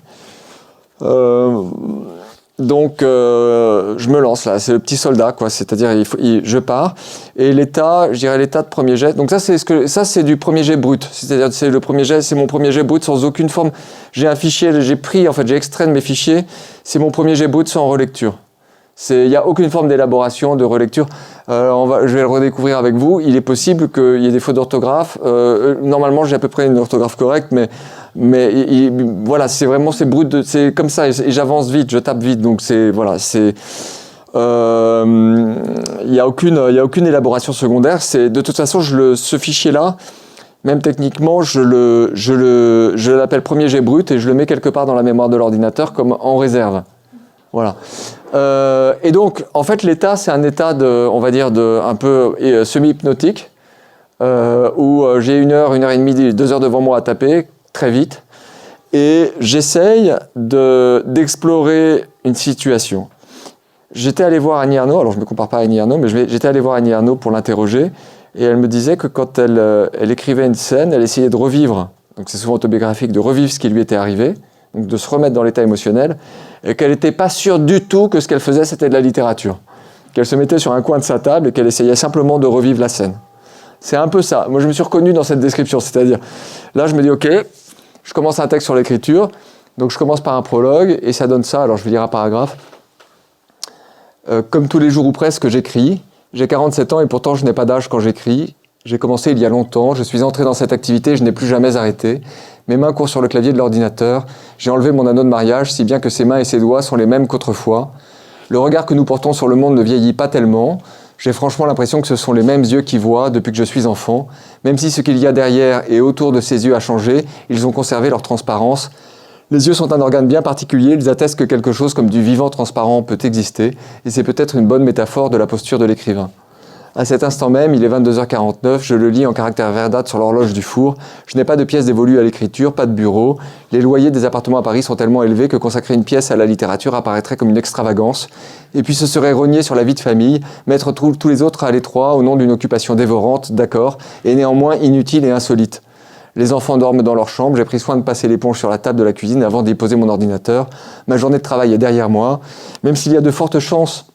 Donc je me lance là, c'est le petit soldat quoi, c'est-à-dire je pars et l'état, je dirais l'état de premier jet. Donc ça c'est du premier jet brut, c'est-à-dire c'est le premier jet, c'est mon premier jet brut sans aucune forme. J'ai un fichier, j'ai extrait de mes fichiers, c'est mon premier jet brut sans relecture. Il n'y a aucune forme d'élaboration, de relecture. Je vais le redécouvrir avec vous. Il est possible qu'il y ait des fautes d'orthographe. Normalement, j'ai à peu près une orthographe correcte, mais voilà, c'est vraiment c'est brut, c'est comme ça. Et j'avance vite, je tape vite. Donc voilà, il y a aucune élaboration secondaire. C'est de toute façon, ce fichier-là, même techniquement, je l'appelle premier jet brut et je le mets quelque part dans la mémoire de l'ordinateur comme en réserve. Voilà. Et donc, en fait, l'état, c'est un état on va dire, un peu semi-hypnotique, où j'ai 1 heure, 1 heure et demie, 2 heures devant moi à taper, très vite, et j'essaye d'explorer une situation. J'étais allé voir Annie Ernaux, alors je ne me compare pas à Annie Ernaux, mais j'étais allé voir Annie Ernaux pour l'interroger, et elle me disait que quand elle écrivait une scène, elle essayait de revivre, donc c'est souvent autobiographique, de revivre ce qui lui était arrivé, donc de se remettre dans l'état émotionnel, et qu'elle n'était pas sûre du tout que ce qu'elle faisait, c'était de la littérature. Qu'elle se mettait sur un coin de sa table et qu'elle essayait simplement de revivre la scène. C'est un peu ça. Moi, je me suis reconnu dans cette description, c'est-à-dire, là, je me dis, ok, je commence un texte sur l'écriture, donc je commence par un prologue, et ça donne ça, alors je vais lire un paragraphe. Comme tous les jours ou presque, j'écris. J'ai 47 ans et pourtant je n'ai pas d'âge quand j'écris. J'ai commencé il y a longtemps, je suis entré dans cette activité et je n'ai plus jamais arrêté. Mes mains courent sur le clavier de l'ordinateur. J'ai enlevé mon anneau de mariage, si bien que ses mains et ses doigts sont les mêmes qu'autrefois. Le regard que nous portons sur le monde ne vieillit pas tellement. J'ai franchement l'impression que ce sont les mêmes yeux qui voient depuis que je suis enfant. Même si ce qu'il y a derrière et autour de ces yeux a changé, ils ont conservé leur transparence. Les yeux sont un organe bien particulier, ils attestent que quelque chose comme du vivant transparent peut exister, et c'est peut-être une bonne métaphore de la posture de l'écrivain. À cet instant même, il est 22h49, je le lis en caractère verdâtre sur l'horloge du four. Je n'ai pas de pièce dévolue à l'écriture, pas de bureau. Les loyers des appartements à Paris sont tellement élevés que consacrer une pièce à la littérature apparaîtrait comme une extravagance. Et puis ce serait rogner sur la vie de famille, mettre tous les autres à l'étroit au nom d'une occupation dévorante, d'accord, et néanmoins inutile et insolite. Les enfants dorment dans leur chambre, j'ai pris soin de passer l'éponge sur la table de la cuisine avant d'y poser mon ordinateur. Ma journée de travail est derrière moi, même s'il y a de fortes chances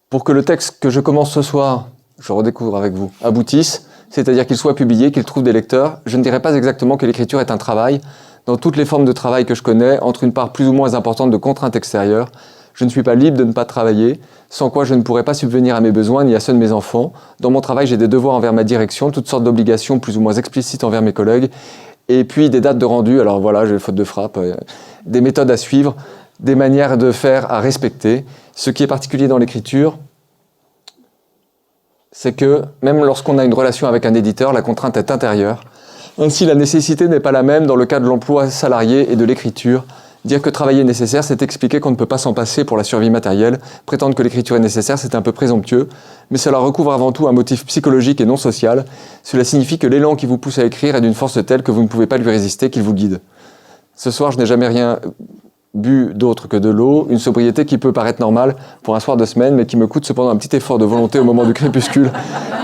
pour que le texte que je commence ce soir, je redécouvre avec vous, aboutisse, c'est-à-dire qu'il soit publié, qu'il trouve des lecteurs. Je ne dirais pas exactement que l'écriture est un travail. Dans toutes les formes de travail que je connais, entre une part plus ou moins importante de contraintes extérieures, je ne suis pas libre de ne pas travailler, sans quoi je ne pourrais pas subvenir à mes besoins ni à ceux de mes enfants. Dans mon travail, j'ai des devoirs envers ma direction, toutes sortes d'obligations plus ou moins explicites envers mes collègues, et puis des dates de rendu, alors voilà, j'ai faute de frappe, des méthodes à suivre, des manières de faire à respecter. Ce qui est particulier dans l'écriture, c'est que même lorsqu'on a une relation avec un éditeur, la contrainte est intérieure. Ainsi, la nécessité n'est pas la même dans le cas de l'emploi salarié et de l'écriture. Dire que travailler est nécessaire, c'est expliquer qu'on ne peut pas s'en passer pour la survie matérielle. Prétendre que l'écriture est nécessaire, c'est un peu présomptueux, mais cela recouvre avant tout un motif psychologique et non social. Cela signifie que l'élan qui vous pousse à écrire est d'une force telle que vous ne pouvez pas lui résister, qu'il vous guide. Ce soir, je n'ai jamais rien bu d'autre que de l'eau, une sobriété qui peut paraître normale pour un soir de semaine, mais qui me coûte cependant un petit effort de volonté au moment du crépuscule,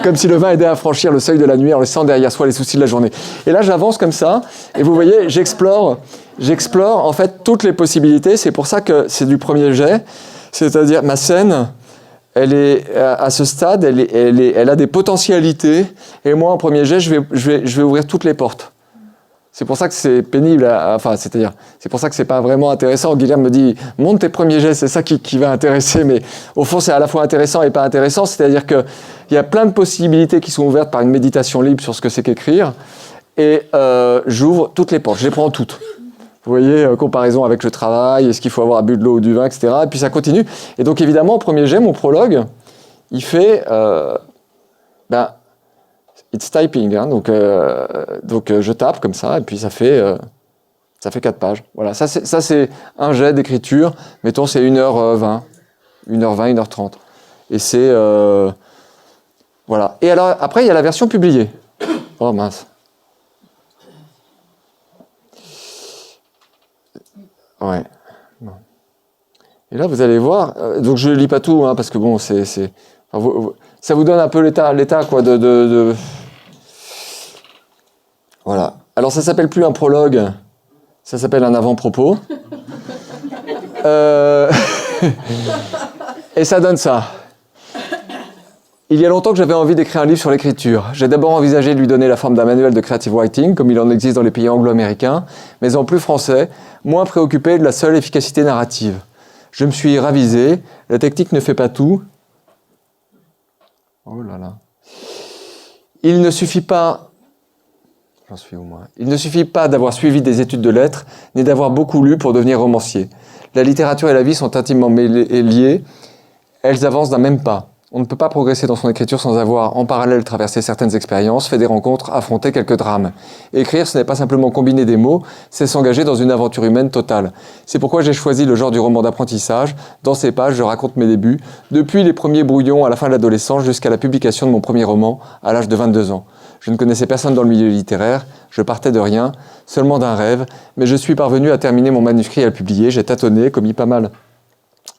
comme si le vin aidait à franchir le seuil de la nuit en laissant derrière soi les soucis de la journée. Et là, j'avance comme ça, et vous voyez, j'explore en fait toutes les possibilités. C'est pour ça que c'est du premier jet, c'est-à-dire ma scène, elle est à ce stade, elle a des potentialités, et moi en premier jet, je vais ouvrir toutes les portes. C'est pour ça que c'est pénible, c'est pour ça que c'est pas vraiment intéressant. Guilherme me dit, monte tes premiers jets, c'est ça qui va intéresser, mais au fond, c'est à la fois intéressant et pas intéressant, c'est-à-dire qu'il y a plein de possibilités qui sont ouvertes par une méditation libre sur ce que c'est qu'écrire, et j'ouvre toutes les portes, je les prends toutes. Vous voyez, comparaison avec le travail, est-ce qu'il faut avoir bu de l'eau ou du vin, etc. Et puis ça continue. Et donc évidemment, au premier jet, mon prologue, il fait... It's typing, hein, donc je tape comme ça, et puis ça fait 4 pages. Voilà, ça c'est un jet d'écriture, mettons c'est 1h20, 1h30. Et c'est... voilà. Et alors, après, il y a la version publiée. Oh mince. Ouais. Bon. Et là, vous allez voir, donc je ne lis pas tout, hein, parce que bon, ça vous donne un peu l'état quoi, de... Voilà. Alors, ça s'appelle plus un prologue, ça s'appelle un avant-propos. Et ça donne ça. Il y a longtemps que j'avais envie d'écrire un livre sur l'écriture. J'ai d'abord envisagé de lui donner la forme d'un manuel de creative writing, comme il en existe dans les pays anglo-américains, mais en plus français, moins préoccupé de la seule efficacité narrative. Je me suis ravisé, la technique ne fait pas tout. Oh là là. Il ne suffit pas d'avoir suivi des études de lettres, ni d'avoir beaucoup lu pour devenir romancier. La littérature et la vie sont intimement liées, elles avancent d'un même pas. On ne peut pas progresser dans son écriture sans avoir, en parallèle, traversé certaines expériences, fait des rencontres, affronté quelques drames. Écrire, ce n'est pas simplement combiner des mots, c'est s'engager dans une aventure humaine totale. C'est pourquoi j'ai choisi le genre du roman d'apprentissage. Dans ces pages, je raconte mes débuts, depuis les premiers brouillons à la fin de l'adolescence jusqu'à la publication de mon premier roman, à l'âge de 22 ans. Je ne connaissais personne dans le milieu littéraire, je partais de rien, seulement d'un rêve, mais je suis parvenu à terminer mon manuscrit et à le publier. J'ai tâtonné, commis pas mal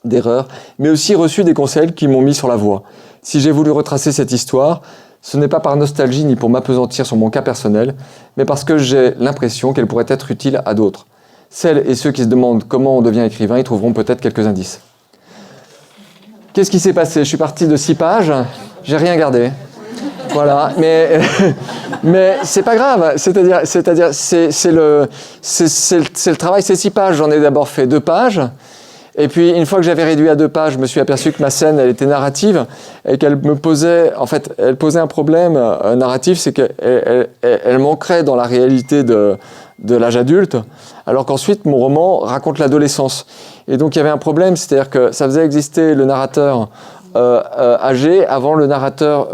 d'erreurs, mais aussi reçu des conseils qui m'ont mis sur la voie. Si j'ai voulu retracer cette histoire, Ce n'est pas par nostalgie ni pour m'appesantir sur mon cas personnel, mais parce que j'ai l'impression qu'elle pourrait être utile à d'autres. Celles et ceux qui se demandent comment on devient écrivain y trouveront peut-être quelques indices. Qu'est-ce qui s'est passé? Je suis parti de 6 pages, j'ai rien gardé. Voilà, mais c'est pas grave. C'est-à-dire, c'est le travail, c'est 6 pages. J'en ai d'abord fait 2 pages. Et puis, une fois que j'avais réduit à 2 pages, je me suis aperçu que ma scène, elle était narrative et qu'elle me posait, en fait, elle posait un problème narratif, c'est qu'elle manquerait dans la réalité de l'âge adulte, alors qu'ensuite, mon roman raconte l'adolescence. Et donc, il y avait un problème, c'est-à-dire que ça faisait exister le narrateur âgé avant le narrateur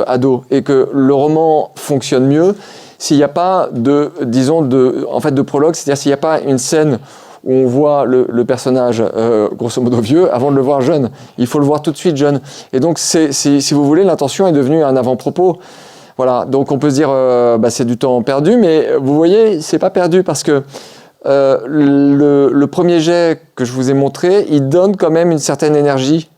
ado, et que le roman fonctionne mieux s'il n'y a pas de prologue, c'est-à-dire s'il n'y a pas une scène où on voit le personnage grosso modo vieux avant de le voir jeune. Il faut le voir tout de suite jeune. Et donc, si vous voulez, l'intention est devenue un avant-propos. Voilà, donc on peut se dire c'est du temps perdu, mais vous voyez, c'est pas perdu parce que le premier jet que je vous ai montré, il donne quand même une certaine énergie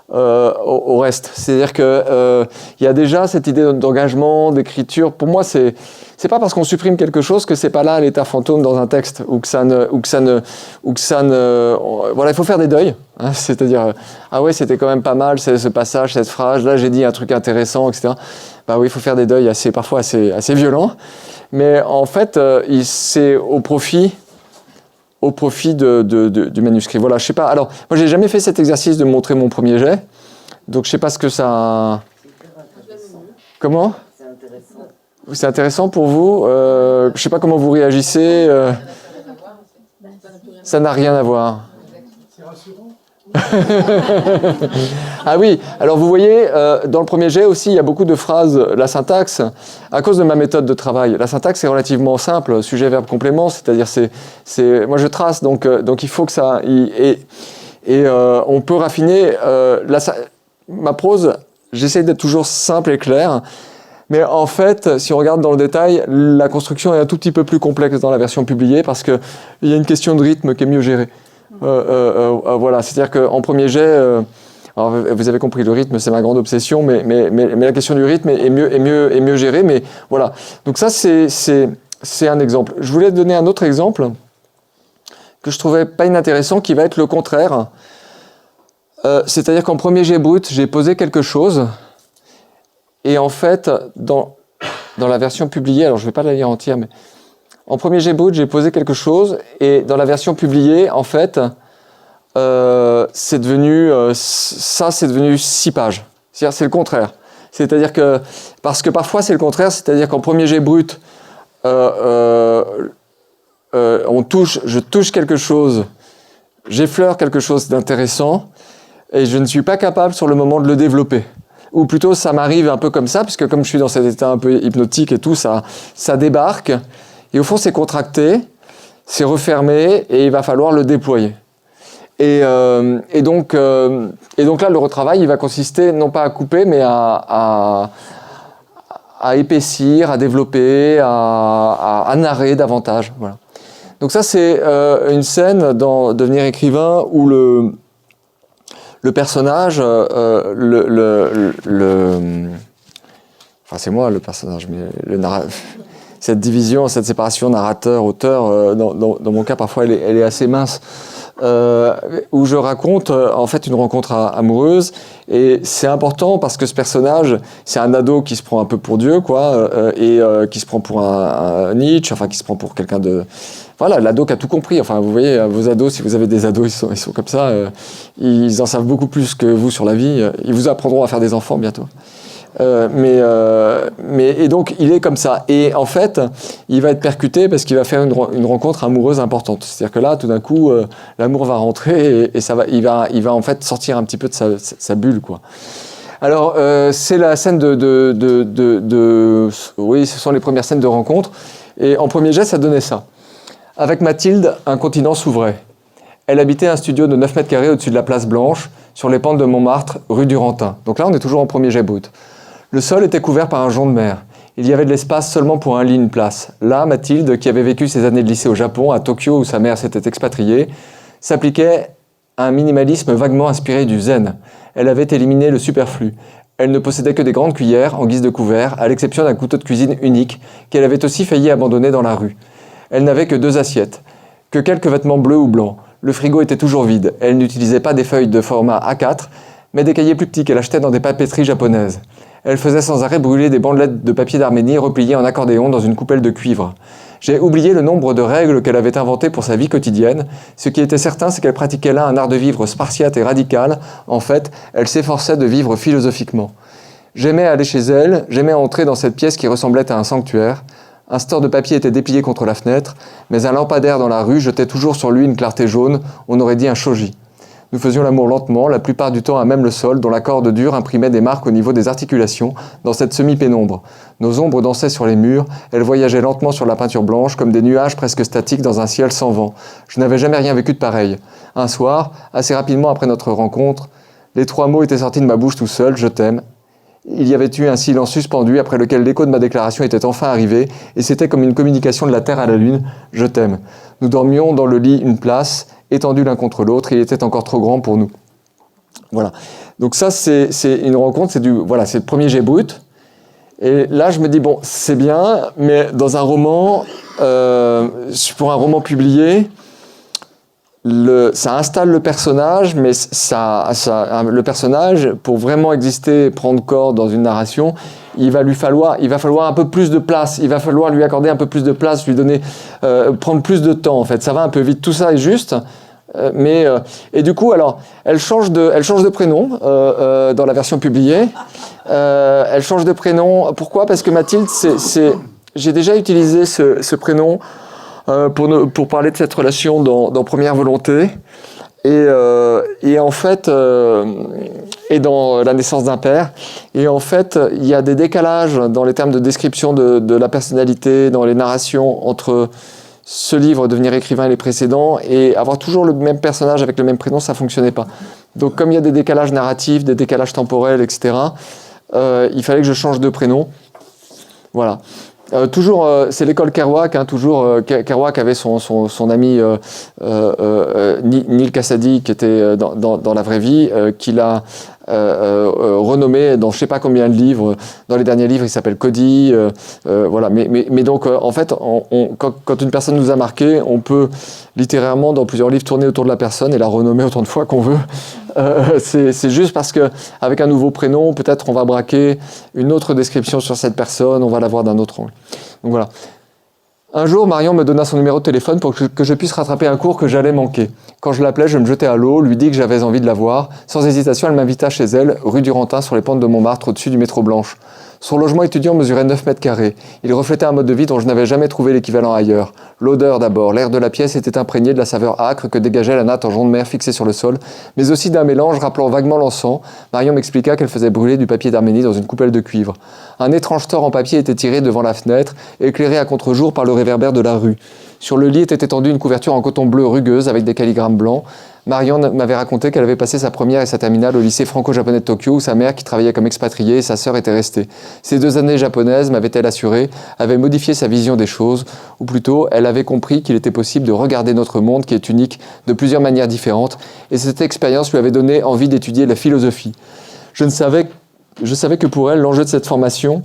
au reste. C'est-à-dire que y a déjà cette idée d'engagement, d'écriture. Pour moi, c'est pas parce qu'on supprime quelque chose que c'est pas là l'état fantôme dans un texte ou que ça ne voilà, il faut faire des deuils. Hein, c'est-à-dire ah ouais, c'était quand même pas mal ce passage, cette phrase. Là, j'ai dit un truc intéressant, etc. Bah oui, il faut faire des deuils parfois assez violents. Mais en fait, c'est au profit du manuscrit. Voilà, je sais pas. Alors, moi, j'ai jamais fait cet exercice de montrer mon premier jet, donc je sais pas ce que ça. Comment? C'est intéressant pour vous. Je sais pas comment vous réagissez. Ça n'a rien à voir. C'est rassurant. Ah oui, alors vous voyez, dans le premier jet aussi, il y a beaucoup de phrases, la syntaxe, à cause de ma méthode de travail. La syntaxe est relativement simple, sujet, verbe, complément, c'est-à-dire moi je trace, donc il faut que ça... on peut raffiner... ma prose, j'essaie d'être toujours simple et clair, mais en fait, si on regarde dans le détail, la construction est un tout petit peu plus complexe dans la version publiée, parce qu'il y a une question de rythme qui est mieux gérée. Voilà, c'est-à-dire qu'en premier jet, alors vous avez compris, le rythme c'est ma grande obsession, mais la question du rythme est mieux gérée, mais voilà. Donc ça c'est un exemple. Je voulais donner un autre exemple que je trouvais pas inintéressant, qui va être le contraire. C'est-à-dire qu'en premier jet brut, j'ai posé quelque chose, et en fait, dans la version publiée, alors je vais pas la lire entière, mais en premier jet brut, j'ai posé quelque chose, et dans la version publiée, en fait, c'est devenu 6 pages. C'est-à-dire, c'est le contraire. C'est-à-dire que, parce que parfois c'est le contraire, c'est-à-dire qu'en premier jet brut, je touche quelque chose, j'effleure quelque chose d'intéressant, et je ne suis pas capable sur le moment de le développer. Ou plutôt, ça m'arrive un peu comme ça, puisque comme je suis dans cet état un peu hypnotique et tout, ça débarque. Et au fond, c'est contracté, c'est refermé, et il va falloir le déployer. Et donc là, le retravail, il va consister non pas à couper, mais à épaissir, à développer, à narrer davantage. Voilà. Donc ça, c'est une scène dans Devenir écrivain où le personnage, enfin c'est moi le personnage, mais cette division, cette séparation narrateur-auteur, dans mon cas, parfois, elle est assez mince. Où je raconte en fait une rencontre amoureuse, et c'est important parce que ce personnage, c'est un ado qui se prend un peu pour Dieu, quoi, et qui se prend pour un Nietzsche, enfin qui se prend pour quelqu'un de... Voilà, l'ado qui a tout compris. Enfin, vous voyez, vos ados, si vous avez des ados, ils sont comme ça, ils en savent beaucoup plus que vous sur la vie. Ils vous apprendront à faire des enfants bientôt. Et donc il est comme ça, et en fait il va être percuté parce qu'il va faire une rencontre amoureuse importante. C'est-à-dire que là tout d'un coup l'amour va rentrer, et il va en fait sortir un petit peu de sa bulle, quoi. Alors c'est la scène oui, ce sont les premières scènes de rencontre, et en premier jet ça donnait ça. Avec Mathilde, un continent s'ouvrait. Elle habitait un studio de 9 mètres carrés au-dessus de la place Blanche, sur les pentes de Montmartre, rue du Rantin. Donc là on est toujours en premier jet brut. Le sol était couvert par un jonc de mer. Il y avait de l'espace seulement pour un lit, une place. Là, Mathilde, qui avait vécu ses années de lycée au Japon, à Tokyo où sa mère s'était expatriée, s'appliquait à un minimalisme vaguement inspiré du zen. Elle avait éliminé le superflu. Elle ne possédait que des grandes cuillères en guise de couvert, à l'exception d'un couteau de cuisine unique qu'elle avait aussi failli abandonner dans la rue. Elle n'avait que 2 assiettes, que quelques vêtements bleus ou blancs. Le frigo était toujours vide. Elle n'utilisait pas des feuilles de format A4, mais des cahiers plus petits qu'elle achetait dans des papeteries japonaises. Elle faisait sans arrêt brûler des bandelettes de papier d'Arménie repliées en accordéon dans une coupelle de cuivre. J'ai oublié le nombre de règles qu'elle avait inventées pour sa vie quotidienne. Ce qui était certain, c'est qu'elle pratiquait là un art de vivre spartiate et radical. En fait, elle s'efforçait de vivre philosophiquement. J'aimais aller chez elle, j'aimais entrer dans cette pièce qui ressemblait à un sanctuaire. Un store de papier était déplié contre la fenêtre, mais un lampadaire dans la rue jetait toujours sur lui une clarté jaune, on aurait dit un shoji. Nous faisions l'amour lentement, la plupart du temps à même le sol, dont la corde dure imprimait des marques au niveau des articulations, dans cette semi-pénombre. Nos ombres dansaient sur les murs, elles voyageaient lentement sur la peinture blanche, comme des nuages presque statiques dans un ciel sans vent. Je n'avais jamais rien vécu de pareil. Un soir, assez rapidement après notre rencontre, les 3 mots étaient sortis de ma bouche tout seul, je t'aime. Il y avait eu un silence suspendu après lequel l'écho de ma déclaration était enfin arrivé, et c'était comme une communication de la Terre à la Lune, je t'aime. Nous dormions dans le lit une place, étendus l'un contre l'autre, il était encore trop grand pour nous. Voilà. Donc ça, c'est une rencontre, c'est le premier jet brut. Et là, je me dis, bon, c'est bien, mais dans un roman, pour un roman publié, ça installe le personnage, mais le personnage, pour vraiment exister, prendre corps dans une narration, il va falloir un peu plus de place, il va falloir lui accorder un peu plus de place, lui donner, prendre plus de temps en fait. Ça va un peu vite, tout ça est juste, et du coup, alors, elle change de prénom dans la version publiée. Elle change de prénom. Pourquoi ? Parce que Mathilde, j'ai déjà utilisé ce prénom. Pour parler de cette relation dans Première Volonté et en fait et dans La naissance d'un père, et en fait il y a des décalages dans les termes de description de la personnalité, dans les narrations entre ce livre Devenir écrivain et les précédents, et avoir toujours le même personnage avec le même prénom, ça fonctionnait pas. Donc comme il y a des décalages narratifs, des décalages temporels, etc., il fallait que je change de prénom. Voilà. Toujours, c'est l'école Kerouac, Kerouac avait son ami Neil Cassady, qui était dans la vraie vie, qu'il a renommé dans je sais pas combien de livres. Dans les derniers livres, il s'appelle Cody. Voilà. Mais donc, en fait, quand une personne nous a marqué, on peut littéralement, dans plusieurs livres, tourner autour de la personne et la renommer autant de fois qu'on veut. C'est juste parce que avec un nouveau prénom, peut-être on va braquer une autre description sur cette personne, on va la voir d'un autre angle. Donc voilà. Un jour, Marion me donna son numéro de téléphone pour que je puisse rattraper un cours que j'allais manquer. Quand je l'appelais, je me jetais à l'eau, lui dis que j'avais envie de la voir. Sans hésitation, elle m'invita chez elle, rue Durantin, sur les pentes de Montmartre, au-dessus du métro Blanche. Son logement étudiant mesurait 9 mètres carrés. Il reflétait un mode de vie dont je n'avais jamais trouvé l'équivalent ailleurs. L'odeur d'abord, l'air de la pièce était imprégné de la saveur âcre que dégageait la natte en jonc de mer fixée sur le sol, mais aussi d'un mélange rappelant vaguement l'encens. Marion m'expliqua qu'elle faisait brûler du papier d'Arménie dans une coupelle de cuivre. Un étrange store en papier était tiré devant la fenêtre, éclairé à contre-jour par le réverbère de la rue. Sur le lit était étendue une couverture en coton bleu rugueuse avec des calligrammes blancs. Marion m'avait raconté qu'elle avait passé sa première et sa terminale au lycée franco-japonais de Tokyo, où sa mère, qui travaillait comme expatriée, et sa sœur étaient restées. Ces 2 années japonaises, m'avait-elle assuré, avaient modifié sa vision des choses, ou plutôt, elle avait compris qu'il était possible de regarder notre monde, qui est unique, de plusieurs manières différentes, et cette expérience lui avait donné envie d'étudier la philosophie. Je savais que pour elle, l'enjeu de cette formation...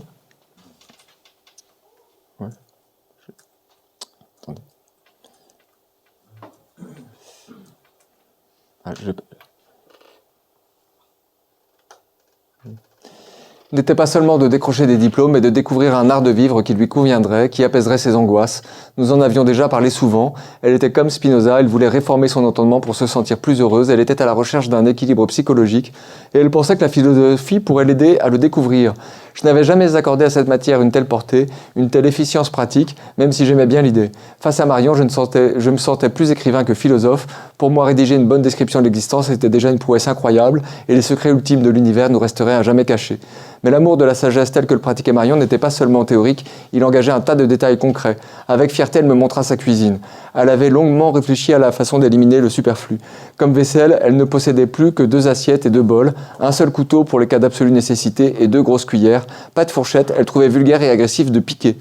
n'était pas seulement de décrocher des diplômes, mais de découvrir un art de vivre qui lui conviendrait, qui apaiserait ses angoisses. Nous en avions déjà parlé souvent. Elle était comme Spinoza, elle voulait réformer son entendement pour se sentir plus heureuse. Elle était à la recherche d'un équilibre psychologique et elle pensait que la philosophie pourrait l'aider à le découvrir. Je n'avais jamais accordé à cette matière une telle portée, une telle efficience pratique, même si j'aimais bien l'idée. Face à Marion, je me sentais plus écrivain que philosophe. Pour moi, rédiger une bonne description de l'existence était déjà une prouesse incroyable, et les secrets ultimes de l'univers nous resteraient à jamais cachés. Mais l'amour de la sagesse tel que le pratiquait Marion n'était pas seulement théorique, il engageait un tas de détails concrets. Avec fierté, elle me montra sa cuisine. Elle avait longuement réfléchi à la façon d'éliminer le superflu. Comme vaisselle, elle ne possédait plus que 2 assiettes et 2 bols, un seul couteau pour les cas d'absolue nécessité et 2 grosses cuillères. Pas de fourchette, elle trouvait vulgaire et agressif de piquer.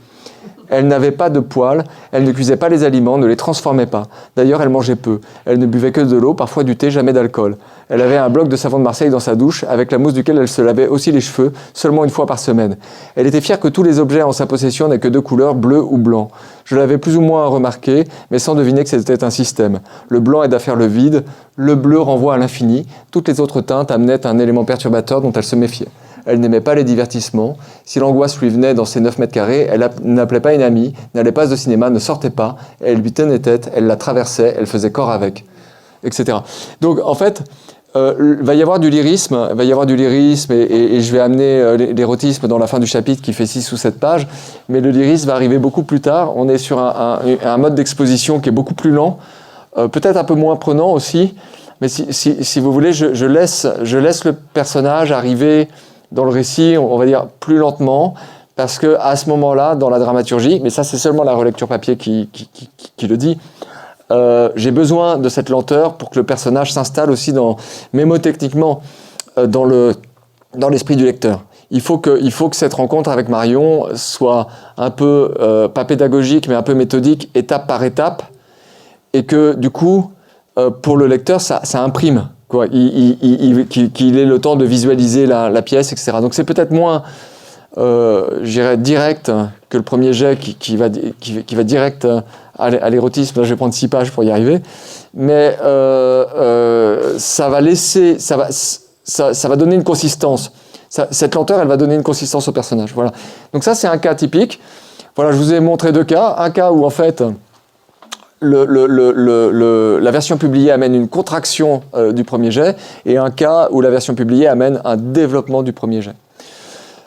Elle n'avait pas de poêle, elle ne cuisait pas les aliments, ne les transformait pas. D'ailleurs, elle mangeait peu. Elle ne buvait que de l'eau, parfois du thé, jamais d'alcool. Elle avait un bloc de savon de Marseille dans sa douche, avec la mousse duquel elle se lavait aussi les cheveux, seulement une fois par semaine. Elle était fière que tous les objets en sa possession n'aient que deux couleurs, bleu ou blanc. Je l'avais plus ou moins remarqué, mais sans deviner que c'était un système. Le blanc aide à faire le vide, le bleu renvoie à l'infini. Toutes les autres teintes amenaient un élément perturbateur dont elle se méfiait. Elle n'aimait pas les divertissements. Si l'angoisse lui venait dans ses 9 mètres carrés, elle n'appelait pas une amie, n'allait pas au cinéma, ne sortait pas. Elle lui tenait tête, elle la traversait, elle faisait corps avec, etc. Donc, en fait, va y avoir du lyrisme, et je vais amener l'érotisme dans la fin du chapitre qui fait 6 ou 7 pages, mais le lyrisme va arriver beaucoup plus tard. On est sur un mode d'exposition qui est beaucoup plus lent, peut-être un peu moins prenant aussi, mais si vous voulez, je laisse le personnage arriver dans le récit, on va dire, plus lentement, parce que à ce moment-là, dans la dramaturgie, mais ça c'est seulement la relecture papier qui le dit, j'ai besoin de cette lenteur pour que le personnage s'installe aussi mémotechniquement dans l'esprit du lecteur. Il faut que cette rencontre avec Marion soit un peu, pas pédagogique, mais un peu méthodique, étape par étape, et que du coup, pour le lecteur, ça imprime, quoi. Qu'il ait le temps de visualiser la pièce, etc. Donc c'est peut-être moins, je dirais, direct que le premier jet qui va direct à l'érotisme. Là, je vais prendre 6 pages pour y arriver. Mais ça va donner une consistance. Cette lenteur, elle va donner une consistance au personnage. Voilà. Donc ça, c'est un cas typique. Voilà, je vous ai montré 2 cas. Un cas où, en fait, la version publiée amène une contraction du premier jet, et un cas où la version publiée amène un développement du premier jet.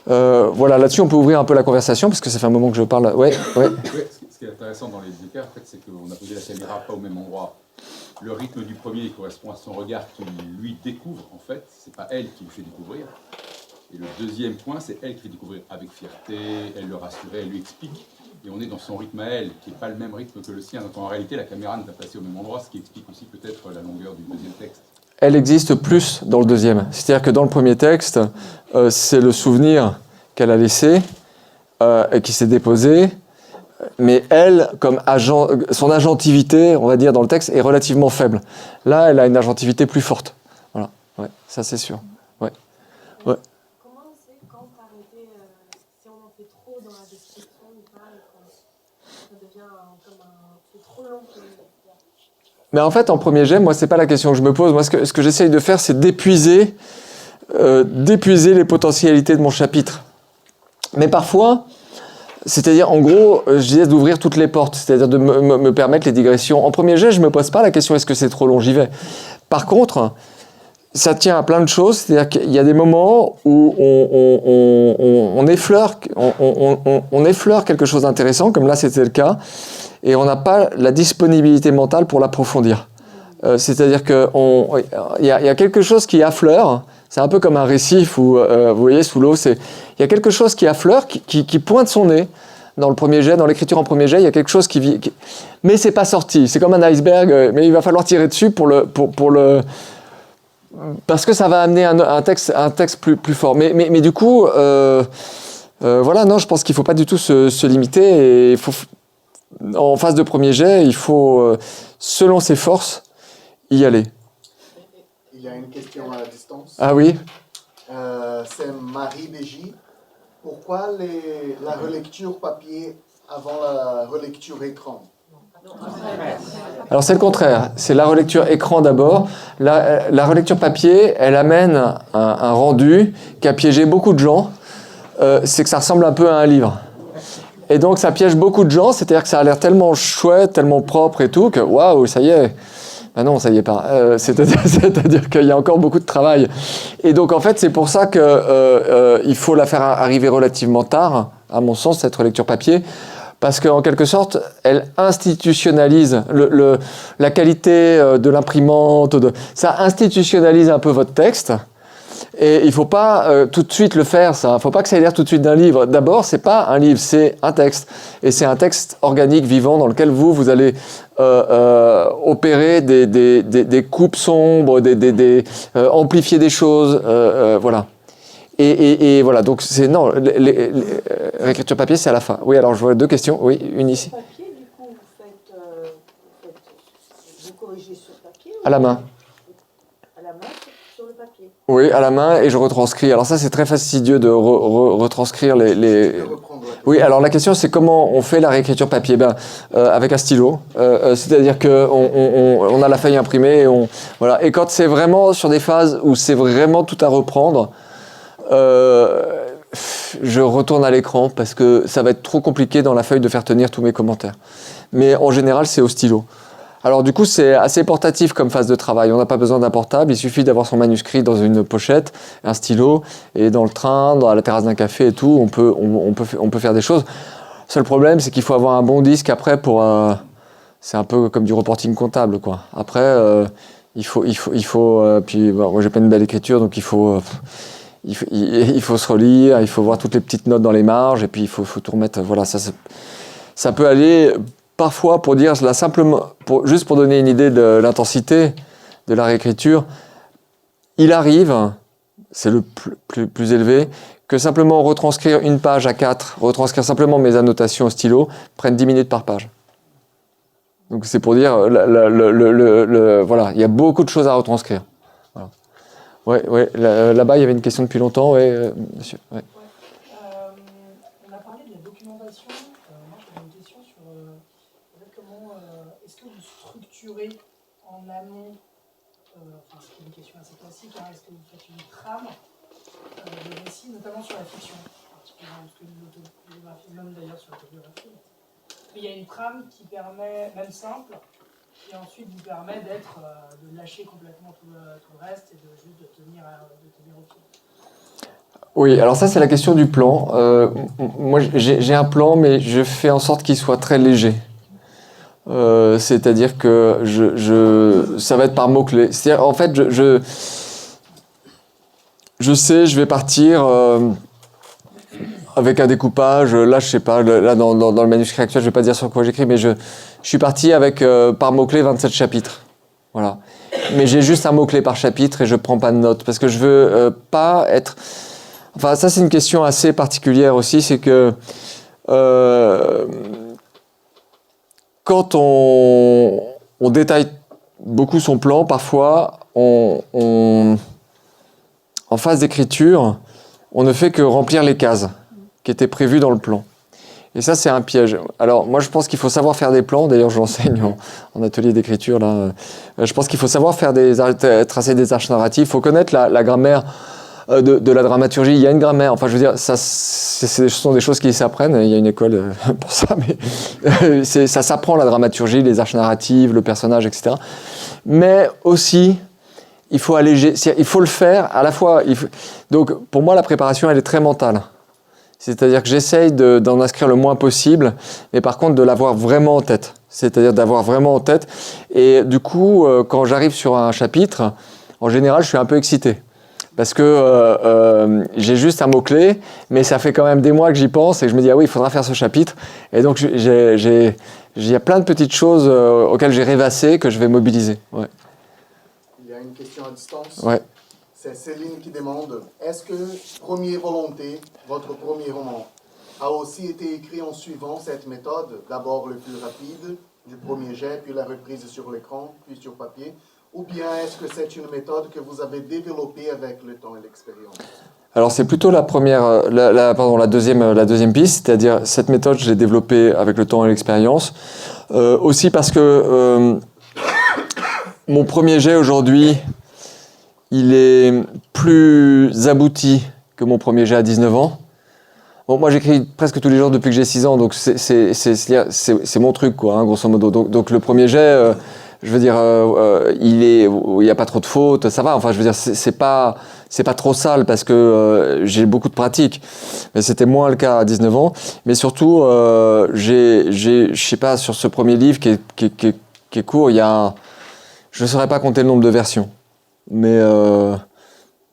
Voilà, là-dessus, on peut ouvrir un peu la conversation, parce que ça fait un moment que je parle. Ouais. Ce qui est intéressant dans les 2 cas, en fait, c'est qu'on a posé la caméra pas au même endroit. Le rythme du premier correspond à son regard qui lui découvre, en fait. C'est pas elle qui lui fait découvrir. Et le deuxième point, c'est elle qui fait découvrir avec fierté, elle le rassurait, elle lui explique. Et on est dans son rythme à elle, qui n'est pas le même rythme que le sien. Donc en réalité, la caméra n'est pas placée au même endroit, ce qui explique aussi peut-être la longueur du deuxième texte. Elle existe plus dans le deuxième. C'est-à-dire que dans le premier texte, c'est le souvenir qu'elle a laissé, et qui s'est déposé, mais elle, comme agent, son agentivité, on va dire, dans le texte, est relativement faible. Là, elle a une agentivité plus forte. Voilà, ouais, ça c'est sûr. Ouais. Comment on sait quand arrêter, si on en fait trop dans la description ou pas, et quand ça devient c'est trop long que... Mais en fait, en premier jet, moi, c'est pas la question que je me pose. Moi, ce que j'essaye de faire, c'est d'épuiser les potentialités de mon chapitre. Mais parfois, c'est-à-dire, en gros, je disais d'ouvrir toutes les portes, c'est-à-dire de me permettre les digressions. En premier jet, je me pose pas la question est-ce que c'est trop long, j'y vais. Par contre, ça tient à plein de choses, c'est-à-dire qu'il y a des moments où on effleure quelque chose d'intéressant, comme là c'était le cas, et on n'a pas la disponibilité mentale pour l'approfondir. C'est-à-dire qu'il y a quelque chose qui affleure, c'est un peu comme un récif où, vous voyez, sous l'eau, il y a quelque chose qui affleure, qui pointe son nez. Dans le premier jet, dans l'écriture en premier jet, il y a quelque chose mais c'est pas sorti. C'est comme un iceberg, mais il va falloir tirer dessus parce que ça va amener un texte plus fort. Mais du coup, voilà, non, je pense qu'il faut pas du tout se limiter. Et en phase de premier jet, il faut, selon ses forces, y aller. Il y a une question à distance. Ah oui? C'est Marie Bégy. Pourquoi la relecture papier avant la relecture écran? Alors c'est le contraire, c'est la relecture écran d'abord. La relecture papier, elle amène un rendu qui a piégé beaucoup de gens. C'est que ça ressemble un peu à un livre. Et donc ça piège beaucoup de gens, c'est-à-dire que ça a l'air tellement chouette, tellement propre et tout, que waouh, ça y est. Ben non, ça y est pas. C'est-à-dire qu'il y a encore beaucoup de travail. Et donc en fait, c'est pour ça qu'il faut la faire arriver relativement tard, à mon sens, cette relecture papier, parce qu'en quelque sorte, elle institutionnalise la qualité de l'imprimante, ça institutionnalise un peu votre texte. Et il ne faut pas tout de suite le faire, ça. Il ne faut pas que ça ait l'air tout de suite d'un livre. D'abord, ce n'est pas un livre, c'est un texte. Et c'est un texte organique, vivant, dans lequel vous allez opérer des coupes sombres, amplifier des choses, voilà. Et voilà, donc c'est non, réécriture papier, c'est à la fin. Oui, alors je vois 2 questions. Oui, une ici. Papier, du coup, vous corrigez sur papier À la main. à la main sur le papier. Oui, à la main, et je retranscris. Alors ça, c'est très fastidieux de retranscrire les... Oui, alors la question, c'est comment on fait la réécriture papier. Avec un stylo. C'est-à-dire qu'on a la feuille imprimée, voilà. Et quand c'est vraiment sur des phases où c'est vraiment tout à reprendre, je retourne à l'écran parce que ça va être trop compliqué dans la feuille de faire tenir tous mes commentaires. Mais en général, c'est au stylo. Alors du coup, c'est assez portatif comme phase de travail. On n'a pas besoin d'un portable, il suffit d'avoir son manuscrit dans une pochette, un stylo, et dans le train, à la terrasse d'un café et tout, on peut faire des choses. Le seul problème, c'est qu'il faut avoir un bon disque après pour... c'est un peu comme du reporting comptable, quoi. Après, il faut puis bon, moi j'ai pas une belle écriture, donc il faut se relire, il faut voir toutes les petites notes dans les marges, et puis il faut tout remettre. Voilà, ça peut aller... Parfois, pour dire là simplement, juste pour donner une idée de l'intensité de la réécriture, il arrive, c'est le plus élevé, que simplement retranscrire une page à 4, retranscrire simplement mes annotations au stylo, prenne 10 minutes par page. Donc c'est pour dire, voilà, il y a beaucoup de choses à retranscrire. Voilà. Ouais, là-bas, il y avait une question depuis longtemps, monsieur. Ouais. On a parlé de la documentation. Moi, j'avais une question sur comment est-ce que vous structurez en amont, c'est une question assez classique, est-ce que vous faites une trame de récit, notamment sur la fiction, particulièrement parce que l'autobiographie, même d'ailleurs sur l'autobiographie. Mais il y a une trame qui permet, même simple, qui ensuite vous permet de lâcher complètement tout le reste et juste de tenir au fil. Oui, alors ça c'est la question du plan. Moi j'ai un plan, mais je fais en sorte qu'il soit très léger. C'est-à-dire que ça va être par mots-clés. C'est-à-dire, en fait, je sais, je vais partir avec un découpage. Là, je sais pas, là dans le manuscrit actuel, je vais pas dire sur quoi j'écris, mais je suis parti avec par mots-clés 27 chapitres. Voilà. Mais j'ai juste un mot-clé par chapitre et je prends pas de notes parce que je veux pas être... Enfin, ça c'est une question assez particulière aussi, c'est que quand on détaille beaucoup son plan, parfois, en phase d'écriture, on ne fait que remplir les cases qui étaient prévues dans le plan. Et ça, c'est un piège. Alors, moi, je pense qu'il faut savoir faire des plans. D'ailleurs, je l'enseigne en atelier d'écriture, là. Je pense qu'il faut savoir tracer des arches narratives. Il faut connaître la grammaire de la dramaturgie. Il y a une grammaire. Enfin, je veux dire, ce sont des choses qui s'apprennent. Il y a une école pour ça, mais ça s'apprend, la dramaturgie, les arches narratives, le personnage, etc. Mais aussi, il faut alléger. Il faut le faire à la fois. Donc, pour moi, la préparation, elle est très mentale. C'est-à-dire que j'essaye d'en inscrire le moins possible, mais par contre de l'avoir vraiment en tête. C'est-à-dire d'avoir vraiment en tête. Et du coup, quand j'arrive sur un chapitre, en général, je suis un peu excité. Parce que j'ai juste un mot-clé, mais ça fait quand même des mois que j'y pense et que je me dis, ah oui, il faudra faire ce chapitre. Et donc, il y a plein de petites choses auxquelles j'ai rêvassé que je vais mobiliser. Ouais. Il y a une question à distance. Ouais. C'est Céline qui demande, est-ce que Première Volonté, votre premier roman, a aussi été écrit en suivant cette méthode, d'abord le plus rapide, du premier jet, puis la reprise sur l'écran, puis sur papier, ou bien est-ce que c'est une méthode que vous avez développée avec le temps et l'expérience? Alors c'est plutôt la deuxième piste, c'est-à-dire cette méthode je l'ai développée avec le temps et l'expérience. Aussi parce que mon premier jet aujourd'hui, il est plus abouti que mon premier jet à 19 ans. Bon, moi j'écris presque tous les jours depuis que j'ai 6 ans, donc c'est mon truc, quoi, hein, grosso modo. Donc le premier jet, je veux dire, il n'y a pas trop de fautes, ça va. Enfin, je veux dire, c'est pas trop sale parce que j'ai beaucoup de pratique. Mais c'était moins le cas à 19 ans. Mais surtout, je sais pas, sur ce premier livre qui est court, je ne saurais pas compter le nombre de versions. Mais, je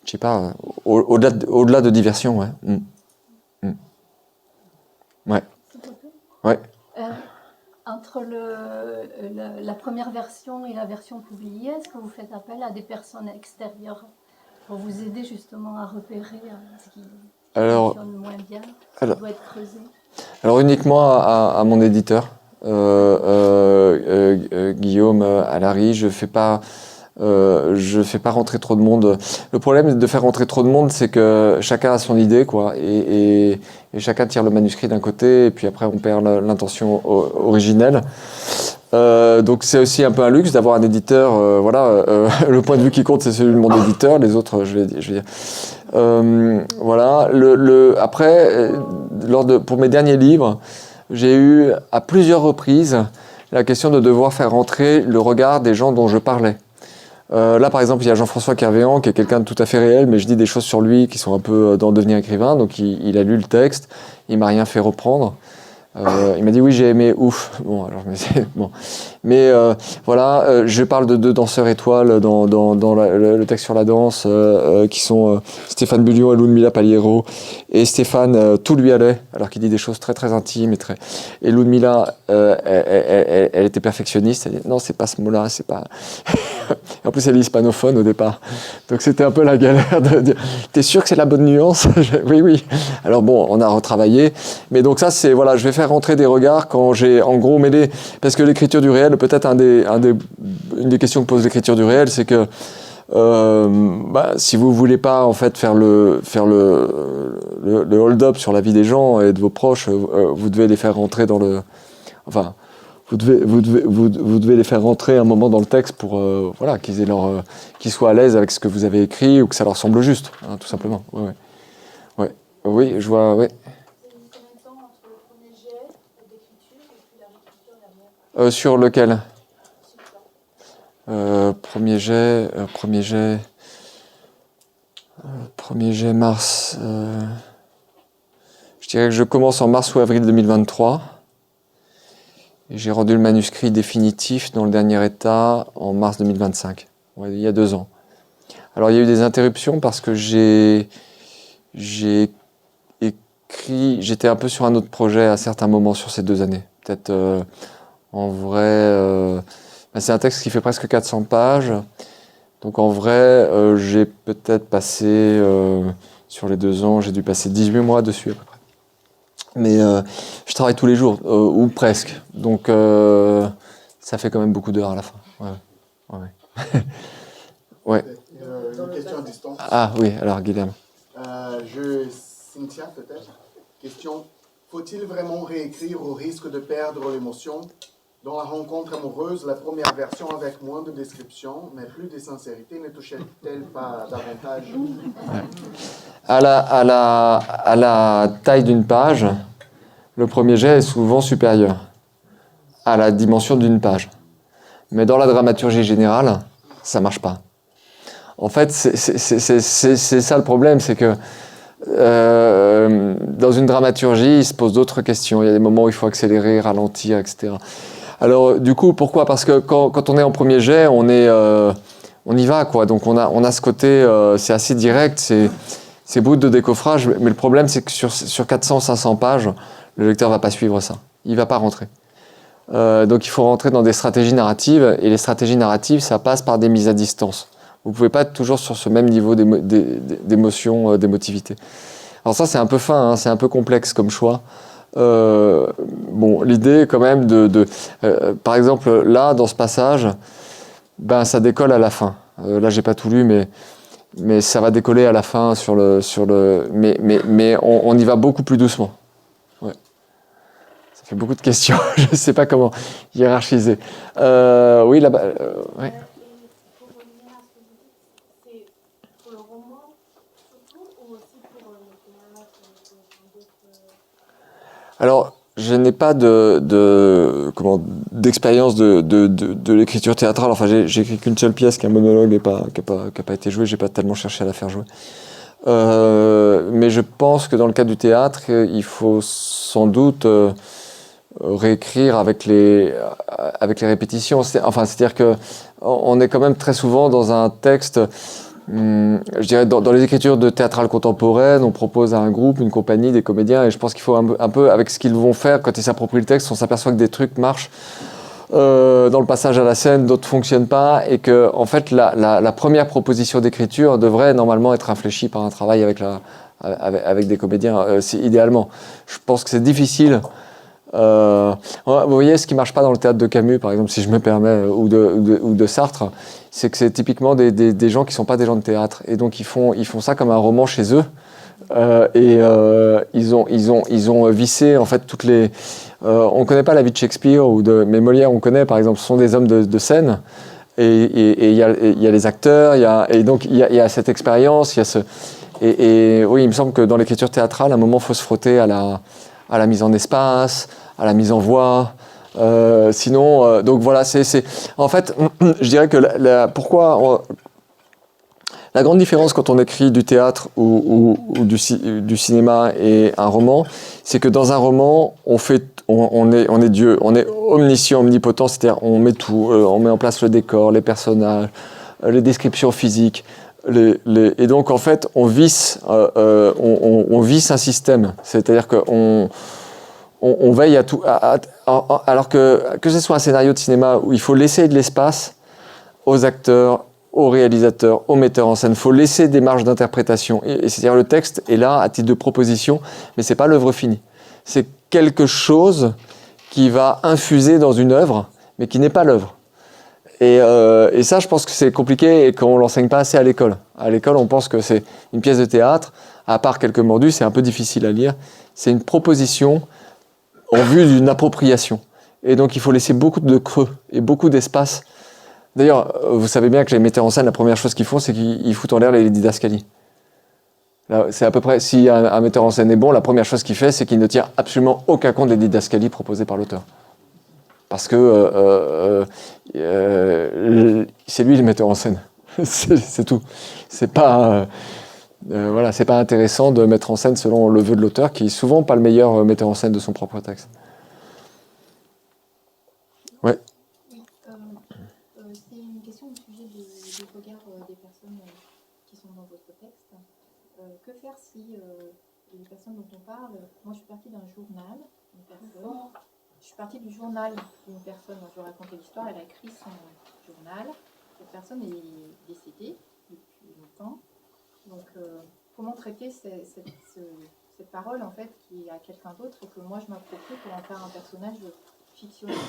sais pas, au-delà de 10 versions, ouais. Ouais. Ouais. Entre la première version et la version publiée, est-ce que vous faites appel à des personnes extérieures Pour vous aider justement à repérer ce qui Alors, fonctionne moins bien, ce alors- qui doit être creusé. Alors uniquement à mon éditeur, Guillaume Allary, je fais pas rentrer trop de monde. Le problème de faire rentrer trop de monde, c'est que chacun a son idée, quoi, et chacun tire le manuscrit d'un côté, et puis après on perd l'intention originelle. Donc c'est aussi un peu un luxe d'avoir un éditeur. Le point de vue qui compte, c'est celui de mon éditeur. Les autres, je vais dire. Voilà. Après, pour mes derniers livres, j'ai eu à plusieurs reprises la question de devoir faire rentrer le regard des gens dont je parlais. Là, par exemple, il y a Jean-François Kervéan, qui est quelqu'un de tout à fait réel, mais je dis des choses sur lui qui sont un peu dans devenir écrivain. Donc, il a lu le texte, il m'a rien fait reprendre. Il m'a dit oui, j'ai aimé, ouf. Bon, alors bon. Mais voilà, je parle de deux danseurs étoiles dans le texte sur la danse, qui sont Stéphane Bullion et Ludmila Paliero. Et Stéphane, tout lui allait, alors qu'il dit des choses très très intimes et Ludmila, elle était perfectionniste. Elle dit non, c'est pas ce mot-là, c'est pas. En plus, elle est hispanophone au départ, donc c'était un peu la galère de dire. T'es sûr que c'est la bonne nuance? Oui, oui. Alors bon, on a retravaillé, mais donc ça, c'est voilà, je vais faire rentrer des regards quand j'ai en gros mêlé, parce que l'écriture du réel, peut-être une des questions que pose l'écriture du réel, c'est que si vous voulez pas en fait faire le hold-up sur la vie des gens et de vos proches, vous devez les faire rentrer dans le, enfin, vous devez les faire rentrer un moment dans le texte pour voilà, qu'ils soient à l'aise avec ce que vous avez écrit ou que ça leur semble juste, hein, tout simplement. Ouais. Oui, je vois. Ouais. C'est combien de temps entre le premier jet d'écriture et puis la réécriture derrière? Sur lequel? Celui-là. Premier jet mars. Je dirais que je commence en mars ou avril 2023. Et j'ai rendu le manuscrit définitif dans le dernier état en mars 2025. Ouais, il y a 2 ans. Alors il y a eu des interruptions parce que j'ai écrit. J'étais un peu sur un autre projet à certains moments sur ces 2 années. Peut-être en vrai. C'est un texte qui fait presque 400 pages. Donc en vrai, j'ai peut-être passé, sur les 2 ans, j'ai dû passer 18 mois dessus à peu près. Mais je travaille tous les jours, ou presque. Donc ça fait quand même beaucoup d'heures à la fin. Ouais. Ouais. Une question à distance. Ah oui, alors Guilherme. Cynthia, peut-être. Question. Faut-il vraiment réécrire au risque de perdre l'émotion? Dans la rencontre amoureuse, la première version avec moins de description, mais plus de sincérité, ne touchait-elle pas davantage? Ouais. À la taille d'une page, le premier jet est souvent supérieur à la dimension d'une page. Mais dans la dramaturgie générale, ça marche pas. En fait, c'est ça le problème, c'est que dans une dramaturgie, il se pose d'autres questions. Il y a des moments où il faut accélérer, ralentir, etc. Alors, du coup, pourquoi? Parce que quand on est en premier jet, on y va, quoi. Donc, on a ce côté, c'est assez direct, c'est brut de décoffrage. Mais le problème, c'est que sur 400-500 pages, le lecteur va pas suivre ça. Il va pas rentrer. Donc, il faut rentrer dans des stratégies narratives. Et les stratégies narratives, ça passe par des mises à distance. Vous pouvez pas être toujours sur ce même niveau d'émotion, d'émotivité. Alors ça, c'est un peu fin, hein, c'est un peu complexe comme choix. Bon, l'idée quand même par exemple, là, dans ce passage, ben, ça décolle à la fin. Là, j'ai pas tout lu, mais ça va décoller à la fin mais on y va beaucoup plus doucement. Ouais. Ça fait beaucoup de questions. Je sais pas comment hiérarchiser. Oui, là-bas. Ouais. Pour revenir à ce que vous dites, c'est pour le roman surtout ou aussi pour le théâtre, pour d'autres... Alors, je n'ai pas d'expérience de l'écriture théâtrale. Enfin, j'ai écrit qu'une seule pièce, qui est un monologue et qui a pas été joué. J'ai pas tellement cherché à la faire jouer. Mais je pense que dans le cas du théâtre, il faut sans doute réécrire avec les répétitions. C'est-à-dire que on est quand même très souvent dans un texte. Je dirais dans les écritures de théâtrale contemporaine, on propose à un groupe, une compagnie, des comédiens, et je pense qu'il faut un peu, avec ce qu'ils vont faire quand ils s'approprient le texte, on s'aperçoit que des trucs marchent dans le passage à la scène, d'autres ne fonctionnent pas, et que en fait la première proposition d'écriture devrait normalement être réfléchie par un travail avec des comédiens, idéalement. Je pense que c'est difficile. Vous voyez, ce qui marche pas dans le théâtre de Camus, par exemple, si je me permets, ou de Sartre, c'est que c'est typiquement des gens qui sont pas des gens de théâtre, et donc ils font ça comme un roman chez eux, ils ont vissé en fait toutes les. On connaît pas la vie de Shakespeare mais Molière on connaît, par exemple, ce sont des hommes de scène, et il y a les acteurs, et donc il y a cette expérience, il y a ce. Et oui, il me semble que dans l'écriture théâtrale, à un moment, il faut se frotter à la mise en espace, à la mise en voix. Sinon, donc voilà, en fait, je dirais que pourquoi la grande différence quand on écrit du théâtre ou du cinéma et un roman, c'est que dans un roman, on est Dieu, on est omniscient, omnipotent, c'est-à-dire on met tout, on met en place le décor, les personnages, les descriptions physiques. Et donc en fait on visse un système, c'est-à-dire qu'on veille à tout, alors que ce soit un scénario de cinéma où il faut laisser de l'espace aux acteurs, aux réalisateurs, aux metteurs en scène, il faut laisser des marges d'interprétation, et c'est-à-dire le texte est là à titre de proposition, mais c'est pas l'œuvre finie, c'est quelque chose qui va infuser dans une œuvre mais qui n'est pas l'œuvre. Et ça, je pense que c'est compliqué et qu'on ne l'enseigne pas assez à l'école. À l'école, on pense que c'est une pièce de théâtre, à part quelques mordus, c'est un peu difficile à lire. C'est une proposition en vue d'une appropriation. Et donc, il faut laisser beaucoup de creux et beaucoup d'espace. D'ailleurs, vous savez bien que les metteurs en scène, la première chose qu'ils font, c'est qu'ils foutent en l'air les didascalies. Là, c'est à peu près, si un metteur en scène est bon, la première chose qu'il fait, c'est qu'il ne tient absolument aucun compte des didascalies proposées par l'auteur. Parce que c'est lui le metteur en scène. c'est tout. C'est pas, c'est pas intéressant de mettre en scène selon le vœu de l'auteur, qui est souvent pas le meilleur metteur en scène de son propre texte. Ouais. Oui, c'est une question au sujet du regard des personnes qui sont dans votre texte. Que faire si les personnes dont on parle, moi je suis partie d'un journal, une personne. Je suis partie du journal d'une personne dont je racontais l'histoire. Elle a écrit son journal. Cette personne est décédée depuis longtemps. Donc, comment traiter cette parole, en fait, qui est à quelqu'un d'autre et que moi je m'approprie pour en faire un personnage fictionnel?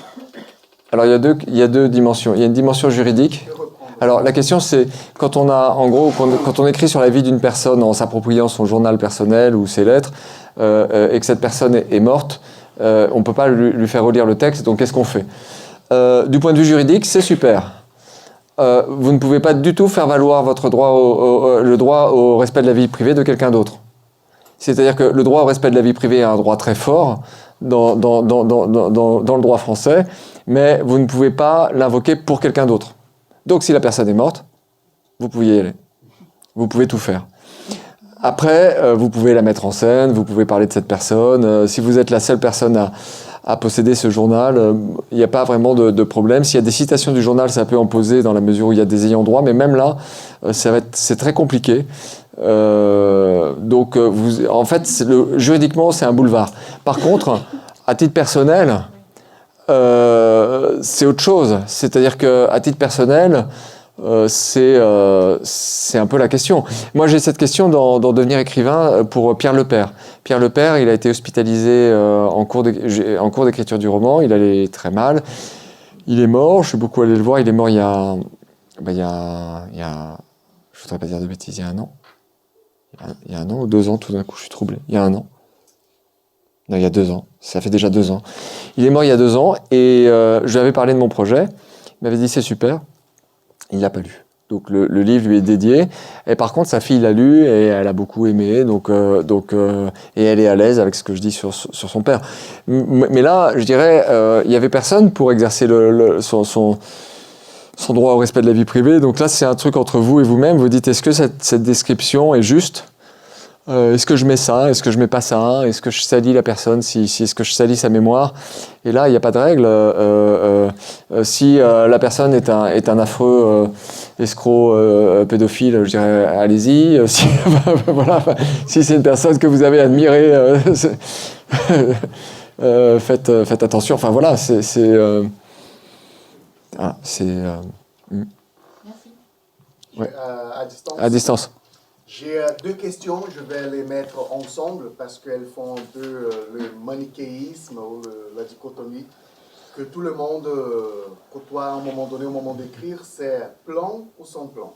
Alors, il y a deux dimensions. Il y a une dimension juridique. Alors, la question, c'est quand on écrit sur la vie d'une personne en s'appropriant son journal personnel ou ses lettres, et que cette personne est morte, on ne peut pas lui faire relire le texte, donc qu'est-ce qu'on fait? Du point de vue juridique, c'est super. Vous ne pouvez pas du tout faire valoir votre le droit au respect de la vie privée de quelqu'un d'autre. C'est-à-dire que le droit au respect de la vie privée est un droit très fort dans le droit français, mais vous ne pouvez pas l'invoquer pour quelqu'un d'autre. Donc si la personne est morte, vous pouvez y aller. Vous pouvez tout faire. Après, vous pouvez la mettre en scène, vous pouvez parler de cette personne. Si vous êtes la seule personne à posséder ce journal, il n'y a pas vraiment de problème. S'il y a des citations du journal, ça peut en poser dans la mesure où il y a des ayants droit, mais même là, c'est très compliqué. Donc, en fait, juridiquement, c'est un boulevard. Par contre, à titre personnel, c'est autre chose. C'est-à-dire qu'à titre personnel, c'est un peu la question. Moi, j'ai cette question dans Devenir écrivain pour Pierre Lepère. Pierre Lepère, il a été hospitalisé en cours d'écriture du roman. Il allait très mal. Il est mort. Je suis beaucoup allé le voir. Il est mort il y a je voudrais pas dire de bêtises, il y a un an. Il y a un an ou 2 ans, tout d'un coup, je suis troublé. Il y a un an. Non, il y a 2 ans. Ça fait déjà 2 ans. Il est mort il y a 2 ans et je lui avais parlé de mon projet. Il m'avait dit c'est super. Il l'a pas lu. Donc le livre lui est dédié. Et par contre, sa fille l'a lu et elle a beaucoup aimé. Et elle est à l'aise avec ce que je dis sur son père. Mais là, je dirais, il y avait personne pour exercer son droit au respect de la vie privée. Donc là, c'est un truc entre vous et vous-même. Vous dites, est-ce que cette description est juste ? Est-ce que je mets ça? Est-ce que je mets pas ça? Est-ce que je salis la personne? Est-ce que je salis sa mémoire? Et là, il n'y a pas de règle. Si la personne est un affreux escroc pédophile, je dirais allez-y. Si c'est une personne que vous avez admirée, faites attention. Enfin voilà, Voilà, c'est Merci. Ouais. À distance. à distance. J'ai deux questions, je vais les mettre ensemble parce qu'elles font un peu le manichéisme ou la dichotomie que tout le monde côtoie à un moment donné, au moment d'écrire, c'est plan ou sans plan.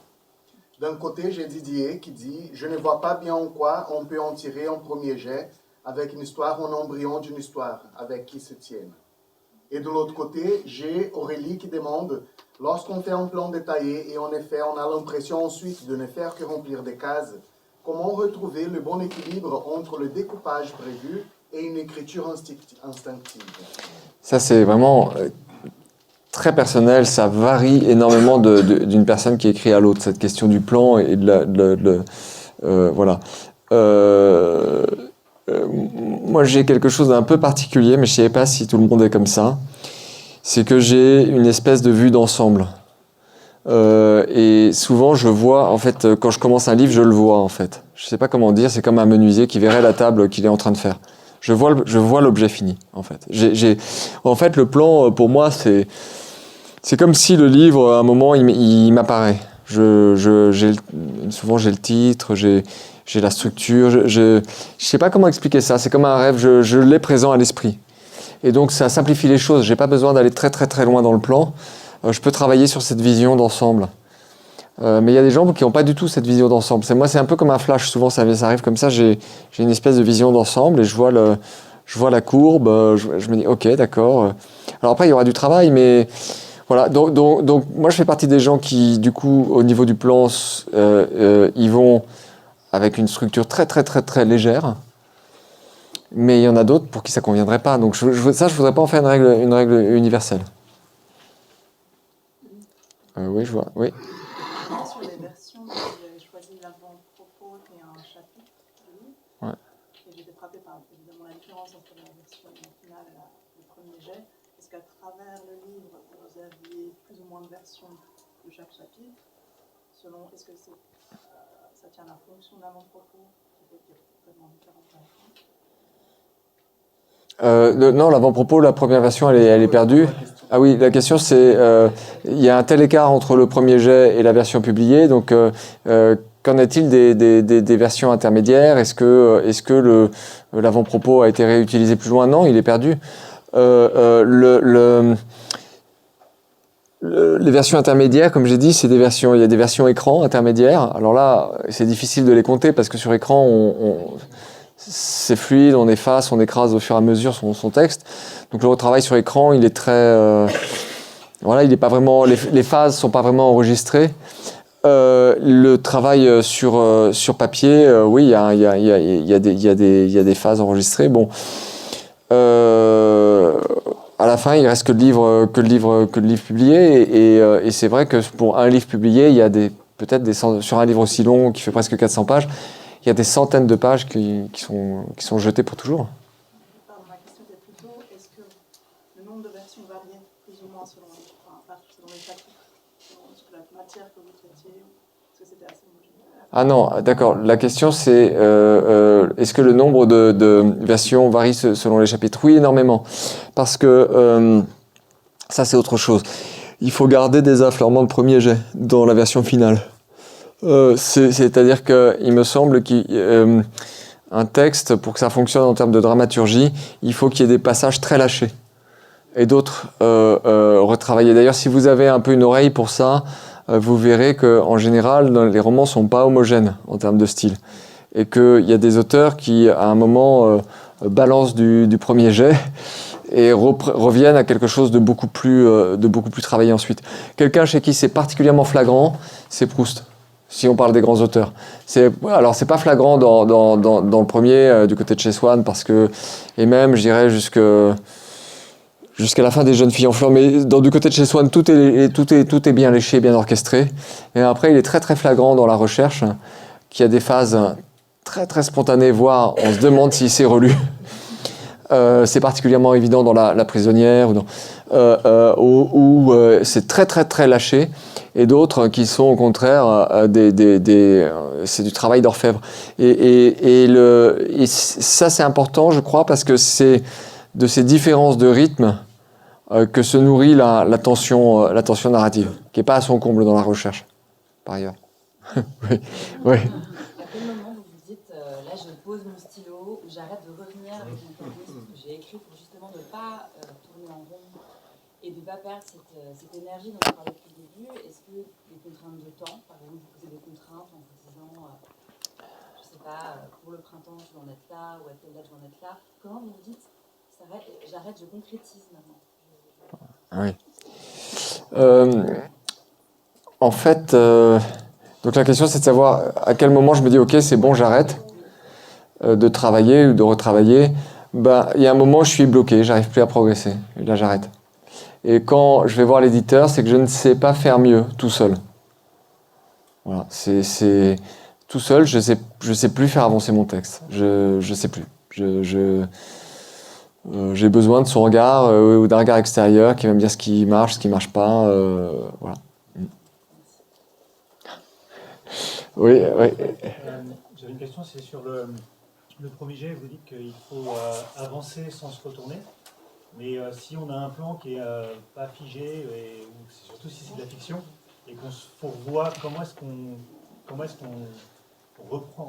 D'un côté, j'ai Didier qui dit « Je ne vois pas bien en quoi on peut en tirer un premier jet avec une histoire ou un embryon d'une histoire avec qui se tiennent. » Et de l'autre côté, j'ai Aurélie qui demande « Lorsqu'on fait un plan détaillé et en effet on a l'impression ensuite de ne faire que remplir des cases, comment retrouver le bon équilibre entre le découpage prévu et une écriture instinctive ?» Ça, c'est vraiment très personnel. Ça varie énormément d'une personne qui écrit à l'autre, cette question du plan et voilà. Moi, j'ai quelque chose d'un peu particulier, mais je ne sais pas si tout le monde est comme ça. C'est que j'ai une espèce de vue d'ensemble. Et souvent, je vois, en fait, quand je commence un livre, je le vois, en fait. Je ne sais pas comment dire, c'est comme un menuisier qui verrait la table qu'il est en train de faire. Je vois l'objet fini, en fait. En fait, le plan, pour moi, c'est comme si le livre, à un moment, il m'apparaît. Souvent, j'ai le titre, j'ai la structure. Je sais pas comment expliquer ça. C'est comme un rêve. Je l'ai présent à l'esprit. Et donc, ça simplifie les choses. J'ai pas besoin d'aller très, très, très loin dans le plan. Je peux travailler sur cette vision d'ensemble. Mais il y a des gens qui n'ont pas du tout cette vision d'ensemble. Moi, c'est un peu comme un flash. Souvent, ça arrive comme ça. J'ai une espèce de vision d'ensemble et je vois la courbe. Je me dis, ok, d'accord. Alors après, il y aura du travail, mais voilà. Donc, moi, je fais partie des gens qui, du coup, au niveau du plan, ils vont avec une structure très, très, très, très légère. Mais il y en a d'autres pour qui ça ne conviendrait pas. Donc, je ne voudrais pas en faire une règle universelle. Oui, je vois. Oui. Sur les versions, j'ai choisi l'avant-propos et un chapitre du livre. Ouais. Et j'étais frappée par évidemment la différence entre la version finale et le premier jet. Est-ce qu'à travers le livre, vous aviez plus ou moins de versions de chaque chapitre selon, est-ce que ça tient la fonction de l'avant-propos qui est complètement différente à la fin? Non, l'avant-propos, la première version, elle est perdue. Ah oui, la question c'est, il y a un tel écart entre le premier jet et la version publiée, donc qu'en est-il des versions intermédiaires? Est-ce que l'avant-propos a été réutilisé plus loin? Non, il est perdu. Les versions intermédiaires, comme j'ai dit, il y a des versions écran intermédiaires. Alors là, c'est difficile de les compter parce que sur écran, c'est fluide, on efface, on écrase au fur et à mesure son texte. Donc le retravail sur écran, il est très... voilà, il est pas vraiment, les phases sont pas vraiment enregistrées. Le travail sur papier, oui, il y a des phases enregistrées. Bon, à la fin, il reste que le livre publié. Et c'est vrai que pour un livre publié, il y a sur un livre aussi long qui fait presque 400 pages, il y a des centaines de pages qui sont jetées pour toujours. Pardon, ma question était plutôt, est-ce que le nombre de versions variait plus ou moins selon les chapitres, selon la matière que vous traitiez, est-ce que c'était assez homogène? Ah non, d'accord. La question c'est, est-ce que le nombre de versions varie selon les chapitres? Oui, énormément. Parce que ça c'est autre chose. Il faut garder des affleurements de premier jet dans la version finale. C'est-à-dire qu'il me semble qu'un texte, pour que ça fonctionne en termes de dramaturgie, il faut qu'il y ait des passages très lâchés et d'autres retravaillés. D'ailleurs, si vous avez un peu une oreille pour ça, vous verrez qu'en général, les romans ne sont pas homogènes en termes de style. Et qu'il y a des auteurs qui, à un moment, balancent du premier jet et reviennent à quelque chose de beaucoup plus travaillé ensuite. Quelqu'un chez qui c'est particulièrement flagrant, c'est Proust. Si on parle des grands auteurs. Alors, c'est pas flagrant dans le premier, du côté de chez Swann, parce que, et même, je dirais, jusqu'à la fin des Jeunes filles en fleurs, mais du côté de chez Swann, tout est bien léché, bien orchestré. Et après, il est très, très flagrant dans La Recherche, qui a des phases très, très spontanées, voire on se demande s'il s'est relu. C'est particulièrement évident dans La Prisonnière, où c'est très, très, très lâché. Et d'autres qui sont au contraire c'est du travail d'orfèvre. Et ça c'est important, je crois, parce que c'est de ces différences de rythme que se nourrit la tension narrative, qui n'est pas à son comble dans la recherche, par ailleurs. Oui, oui. À quel moment vous vous dites, là je pose mon stylo, j'arrête de revenir avec mon papier sur ce que j'ai écrit pour justement ne pas tourner en rond et de ne pas perdre cette énergie dont on parlait depuis le début? Est-ce que des contraintes de temps, par exemple, vous posez des contraintes en vous disant, je ne sais pas, pour le printemps je vais en être là, ou à telle date je vais en être là, comment vous vous dites, j'arrête, je concrétise maintenant? Oui. En fait, donc la question c'est de savoir à quel moment je me dis ok c'est bon j'arrête de travailler ou de retravailler. Ben, il y a un moment où je suis bloqué, j'arrive plus à progresser. Et là j'arrête. Et quand je vais voir l'éditeur, c'est que je ne sais pas faire mieux tout seul. Voilà, c'est tout seul, je sais plus faire avancer mon texte. Je sais plus. J'ai besoin de son regard ou d'un regard extérieur qui va me dire ce qui marche, ce qui marche pas. Voilà. Oui, oui. J'avais une question, c'est sur le premier jet, vous dites qu'il faut avancer sans se retourner. Mais si on a un plan qui est pas figé, ou surtout si c'est de la fiction, et qu'on se fourvoie, comment est-ce qu'on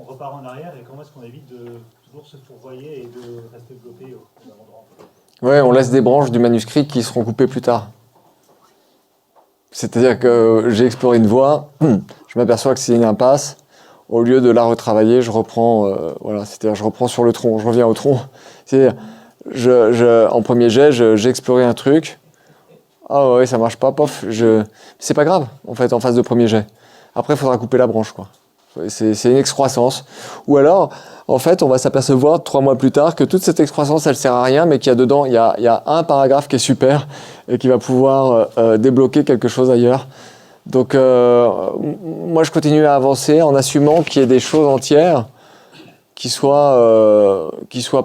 repart en arrière et comment est-ce qu'on évite de toujours se fourvoyer et de rester bloqué au même endroit? Ouais, on laisse des branches du manuscrit qui seront coupées plus tard. C'est-à-dire que j'ai exploré une voie, je m'aperçois que c'est une impasse. Au lieu de la retravailler, je reprends, c'est-à-dire je reprends sur le tronc, je reviens au tronc. C'est-à-dire, en premier jet, j'ai exploré un truc. Ah ouais, ça marche pas, pof. C'est pas grave, en fait, en phase de premier jet. Après, il faudra couper la branche, quoi. C'est une excroissance. Ou alors, en fait, on va s'apercevoir 3 mois plus tard que toute cette excroissance, elle sert à rien, mais qu'il y a dedans, il y a un paragraphe qui est super et qui va pouvoir débloquer quelque chose ailleurs. Donc, moi, je continue à avancer en assumant qu'il y ait des choses entières qui soient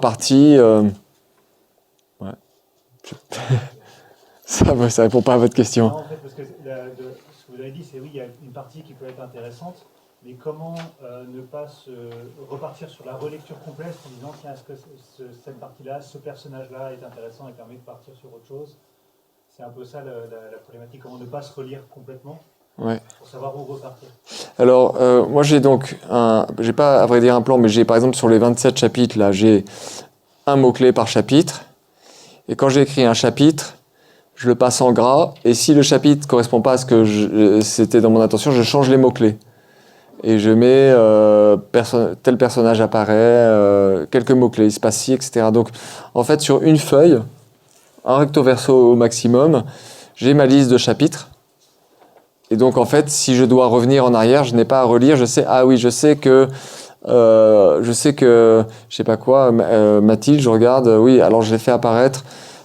parties. Ouais. Ça répond pas à votre question. Non, en fait, parce que ce que vous avez dit, c'est oui, il y a une partie qui peut être intéressante, mais comment ne pas repartir sur la relecture complète en disant tiens, est-ce que cette partie-là, ce personnage-là est intéressant et permet de partir sur autre chose? C'est un peu ça la problématique, comment ne pas se relire complètement pour savoir où repartir. Alors, moi j'ai donc j'ai pas à vrai dire un plan, mais j'ai par exemple sur les 27 chapitres, là, j'ai un mot-clé par chapitre, et quand j'ai écrit un chapitre, je le passe en gras, et si le chapitre ne correspond pas à ce que c'était dans mon intention, je change les mots-clés. Et je mets tel personnage apparaît, quelques mots-clés, il se passe ci, etc. Donc, en fait, sur une feuille, un recto verso au maximum, j'ai ma liste de chapitres. Et donc, en fait, si je dois revenir en arrière, je n'ai pas à relire. Je sais, ah oui, je sais que, je sais pas quoi, Mathilde, je regarde, oui, alors j'ai fait apparaître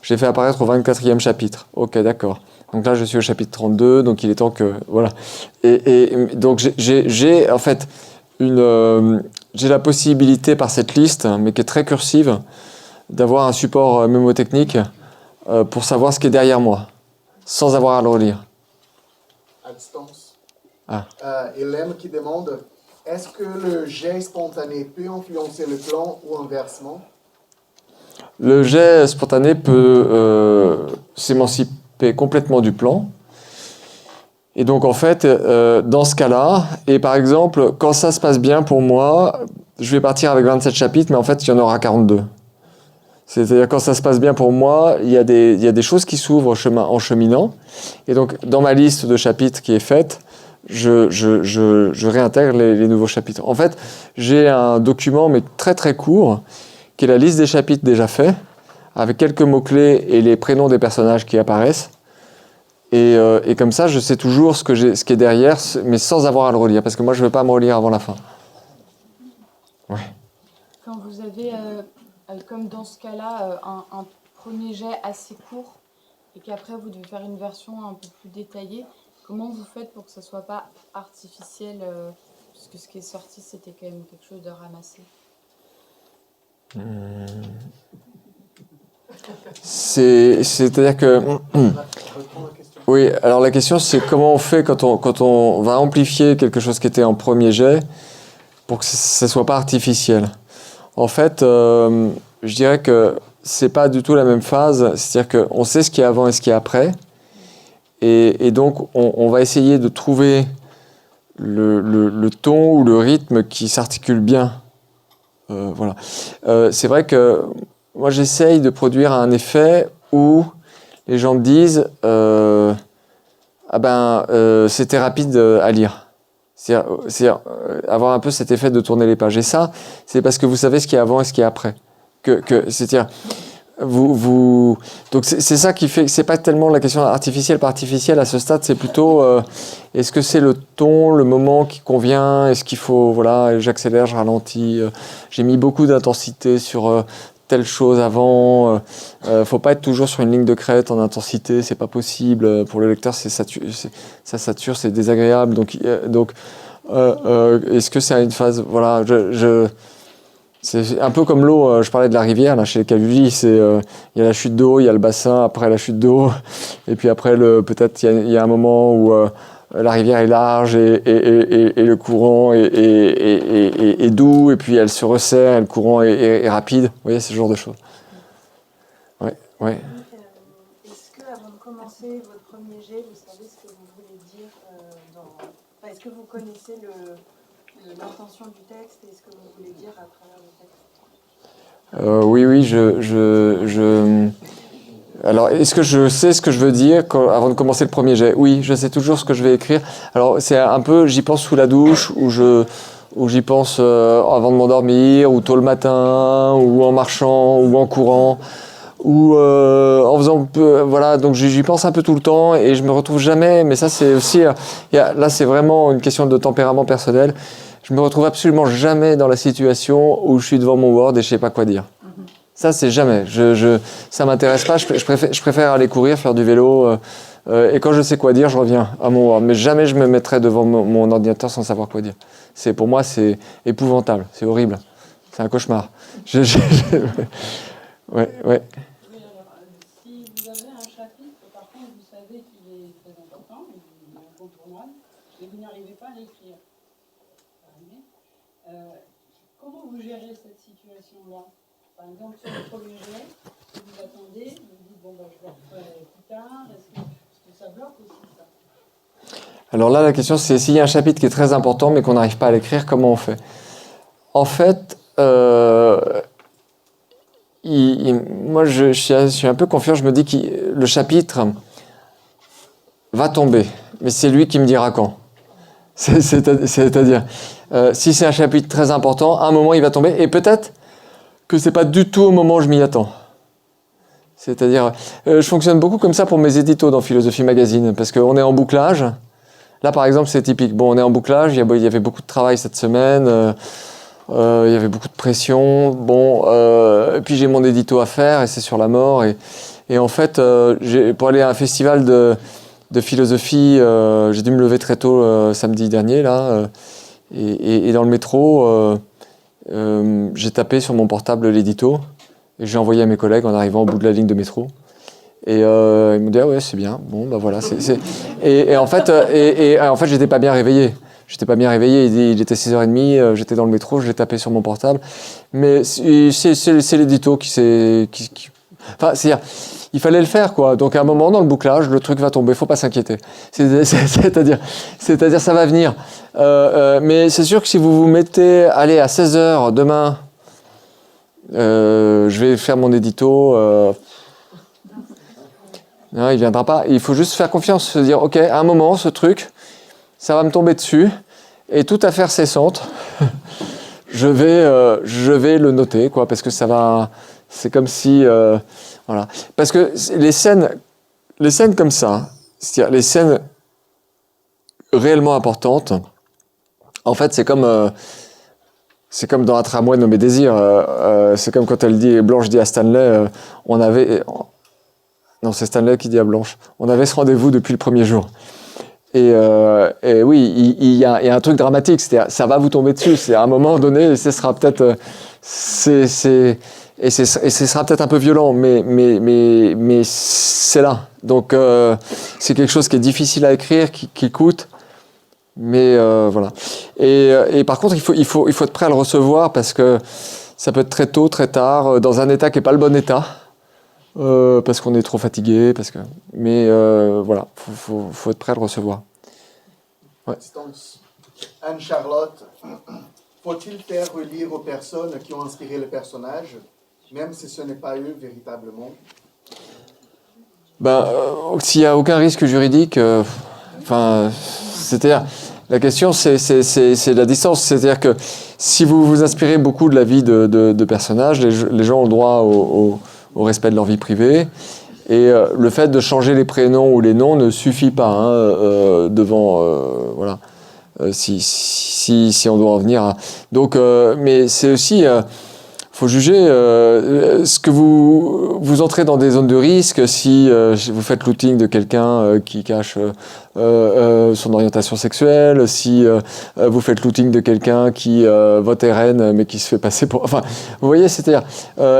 au 24e chapitre. Ok, d'accord. Donc là, je suis au chapitre 32, donc il est temps que... Voilà. Et donc, j'ai en fait j'ai la possibilité par cette liste, mais qui est très cursive, d'avoir un support mémotechnique pour savoir ce qui est derrière moi, sans avoir à le relire. À distance. Ah. Hélène qui demande, est-ce que le jet spontané peut influencer le plan ou inversement? Le jet spontané peut s'émanciper complètement du plan. Et donc, en fait, dans ce cas-là, et par exemple, quand ça se passe bien pour moi, je vais partir avec 27 chapitres, mais en fait, il y en aura 42. C'est-à-dire, quand ça se passe bien pour moi, il y a des choses qui s'ouvrent en cheminant. Et donc, dans ma liste de chapitres qui est faite, je réintègre les nouveaux chapitres. En fait, j'ai un document, mais très très court, qui est la liste des chapitres déjà faits, avec quelques mots-clés et les prénoms des personnages qui apparaissent. Et comme ça, je sais toujours ce qui est derrière, mais sans avoir à le relire, parce que moi, je ne veux pas me relire avant la fin. Ouais. Quand vous avez, comme dans ce cas-là, un premier jet assez court, et qu'après vous devez faire une version un peu plus détaillée, comment vous faites pour que ça ne soit pas artificiel, parce que ce qui est sorti, c'était quand même quelque chose de ramassé? C'est-à-dire que... Oui, alors la question c'est comment on fait quand on va amplifier quelque chose qui était en premier jet pour que ça ne soit pas artificiel. En fait, je dirais que c'est pas du tout la même phase. C'est-à-dire qu'on sait ce qui est avant et ce qui est après. Et donc, on va essayer de trouver le ton ou le rythme qui s'articule bien. Voilà. C'est vrai que moi, j'essaye de produire un effet où les gens me disent c'était rapide à lire. C'est-à-dire avoir un peu cet effet de tourner les pages. Et ça, c'est parce que vous savez ce qui est avant et ce qui est après. C'est-à-dire, donc c'est ça qui fait que c'est pas tellement la question artificielle par artificielle à ce stade, c'est plutôt est-ce que c'est le ton, le moment qui convient, est-ce qu'il faut, voilà, j'accélère, je ralentis, j'ai mis beaucoup d'intensité sur telle chose avant, faut pas être toujours sur une ligne de crête en intensité, c'est pas possible, pour le lecteur ça sature, c'est désagréable, donc est-ce que c'est une phase, voilà, c'est un peu comme l'eau, je parlais de la rivière, là, chez les Caluli, il y a la chute d'eau, il y a le bassin, après la chute d'eau, et puis après, peut-être il y a un moment où la rivière est large et le courant est doux, et puis elle se resserre, et le courant est rapide. Vous voyez, ce genre de choses. Ouais. Est-ce que, avant de commencer votre premier jet, vous savez ce que vous voulez dire est-ce que vous connaissez l'intention du texte et ce que vous voulez dire à travers le texte? Oui, Alors, est-ce que je sais ce que je veux dire avant de commencer le premier jet? Oui, je sais toujours ce que je vais écrire. Alors, c'est un peu, j'y pense sous la douche, ou j'y pense avant de m'endormir, ou tôt le matin, ou en marchant, ou en courant, ou en faisant... voilà, donc j'y pense un peu tout le temps, et je me retrouve jamais, mais ça c'est aussi... là, c'est vraiment une question de tempérament personnel. Je me retrouve absolument jamais dans la situation où je suis devant mon Word et je sais pas quoi dire. Ça, c'est jamais. Ça m'intéresse pas. Je préfère aller courir, faire du vélo. Et quand je sais quoi dire, je reviens à mon Word. Mais jamais je me mettrai devant mon ordinateur sans savoir quoi dire. Pour moi, c'est épouvantable. C'est horrible. C'est un cauchemar. Ouais. Si vous avez un chapitre, par contre, vous savez qu'il est très important, il est incontournable, et vous n'arrivez pas à l'écrire. Comment vous gérez cette situation-là? Par exemple, sur le premier jet, si vous attendez, vous dites je le referai plus tard, est-ce que ça bloque aussi ça? Alors là, la question, c'est s'il y a un chapitre qui est très important mais qu'on n'arrive pas à l'écrire, comment on fait? En fait, moi, je suis un peu confiant. Je me dis que le chapitre va tomber, mais c'est lui qui me dira quand. C'est-à-dire, si c'est un chapitre très important, à un moment, il va tomber, et peut-être que c'est pas du tout au moment où je m'y attends. C'est-à-dire, je fonctionne beaucoup comme ça pour mes éditos dans Philosophie Magazine, parce qu'on est en bouclage. Là, par exemple, c'est typique. Bon, on est en bouclage, il y avait beaucoup de travail cette semaine, il y avait beaucoup de pression. Bon, et puis j'ai mon édito à faire, et c'est sur la mort. Et en fait, pour aller à un festival de philosophie, j'ai dû me lever très tôt samedi dernier, là, et dans le métro... j'ai tapé sur mon portable l'édito et j'ai envoyé à mes collègues en arrivant au bout de la ligne de métro. Et ils m'ont dit ah ouais, c'est bien. Bon bah voilà. Et en fait j'étais pas bien réveillé. Il était 6h30, j'étais dans le métro, je l'ai tapé sur mon portable. Mais c'est l'édito qui enfin, c'est-à-dire, il fallait le faire, quoi. Donc, à un moment, dans le bouclage, le truc va tomber, faut pas s'inquiéter. C'est-à-dire, ça va venir. Mais c'est sûr que si vous vous mettez, allez, à 16h demain, je vais faire mon édito, non, il viendra pas. Il faut juste faire confiance, se dire, ok, à un moment, ce truc, ça va me tomber dessus, et toute affaire cessante, je vais le noter, quoi, parce que ça va... C'est comme si... voilà. Parce que les scènes comme ça, c'est-à-dire les scènes réellement importantes, en fait, c'est comme dans Un tramway nommé Désir. C'est comme quand Blanche dit à Stanley, non, c'est Stanley qui dit à Blanche, on avait ce rendez-vous depuis le premier jour. Et oui, il y a un truc dramatique, c'est-à-dire ça va vous tomber dessus. C'est à un moment donné, ce sera peut-être... Et ce sera peut-être un peu violent, mais c'est là. Donc, c'est quelque chose qui est difficile à écrire, qui coûte. Mais voilà. Et par contre, il faut être prêt à le recevoir parce que Ça peut être très tôt, très tard, dans un état qui n'est pas le bon état, parce qu'on est trop fatigué, mais voilà, faut être prêt à le recevoir. Ouais. Anne-Charlotte, faut-il faire relire aux personnes qui ont inspiré le personnage, même si ce n'est pas eux véritablement? S'il n'y a aucun risque juridique, c'est-à-dire, la question c'est la distance, c'est-à-dire que si vous vous inspirez beaucoup de la vie de personnages, les gens ont le droit au respect de leur vie privée, et le fait de changer les prénoms ou les noms ne suffit pas devant, voilà, si on doit en venir à... Donc, mais c'est aussi... faut juger ce que vous entrez dans des zones de risque si vous faites looting de quelqu'un qui cache son orientation sexuelle, si vous faites looting de quelqu'un qui vote RN mais qui se fait passer pour... Enfin, vous voyez, c'est-à-dire,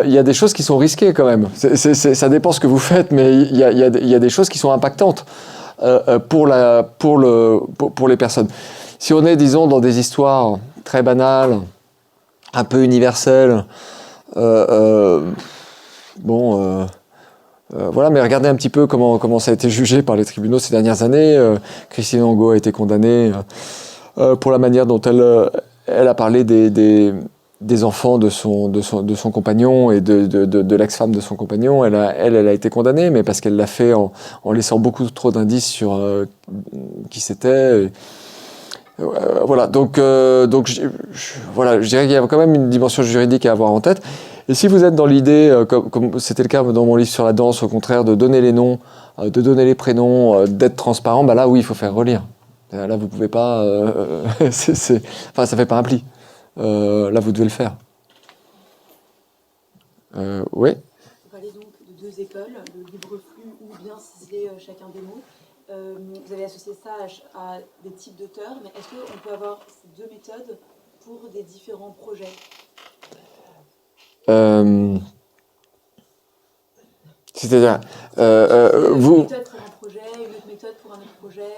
il y a des choses qui sont risquées quand même. Ça dépend ce que vous faites, mais il y a des choses qui sont impactantes pour les personnes. Si on est, disons, dans des histoires très banales, un peu universel. Voilà, mais regardez un petit peu comment ça a été jugé par les tribunaux ces dernières années. Christine Angot a été condamnée pour la manière dont elle a parlé des enfants de son compagnon et de l'ex-femme de son compagnon. Elle a été condamnée, mais parce qu'elle l'a fait en laissant beaucoup trop d'indices sur qui c'était. Voilà, donc voilà, je dirais qu'il y a quand même une dimension juridique à avoir en tête. Et si vous êtes dans l'idée, comme c'était le cas dans mon livre sur la danse, au contraire, de donner les noms, de donner les prénoms, d'être transparent, là oui, il faut faire relire. Là, vous pouvez pas... Enfin, ça fait pas un pli. Là, vous devez le faire. Oui. Vous parlez donc de deux écoles, le libre flux ou bien ciseler chacun des mots. Vous avez associé ça à des types d'auteurs, mais est-ce qu'on peut avoir ces deux méthodes pour des différents projets? C'est-à-dire, une méthode pour un projet, une autre méthode pour un autre projet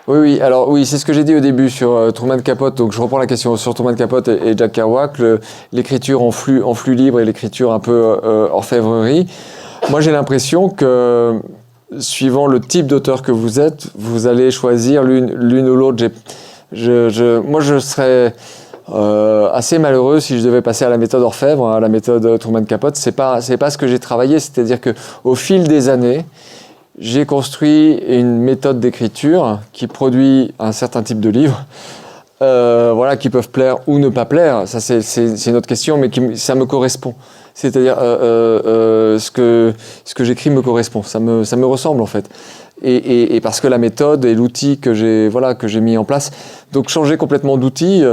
Oui, alors oui, c'est ce que j'ai dit au début sur Truman Capote. Donc je reprends la question sur Truman Capote et Jack Kerouac, l'écriture en flux libre et l'écriture un peu orfèvrerie. Moi, j'ai l'impression que suivant le type d'auteur que vous êtes, vous allez choisir l'une ou l'autre. Moi, je serais assez malheureux si je devais passer à la méthode orfèvre, à la méthode Truman Capote. C'est pas ce que j'ai travaillé. C'est-à-dire que au fil des années, j'ai construit une méthode d'écriture qui produit un certain type de livres, voilà, qui peuvent plaire ou ne pas plaire. Ça, c'est une autre question, mais ça me correspond. C'est-à-dire ce que j'écris me correspond, ça me ressemble en fait. Et parce que la méthode et l'outil que j'ai mis en place, donc changer complètement d'outil,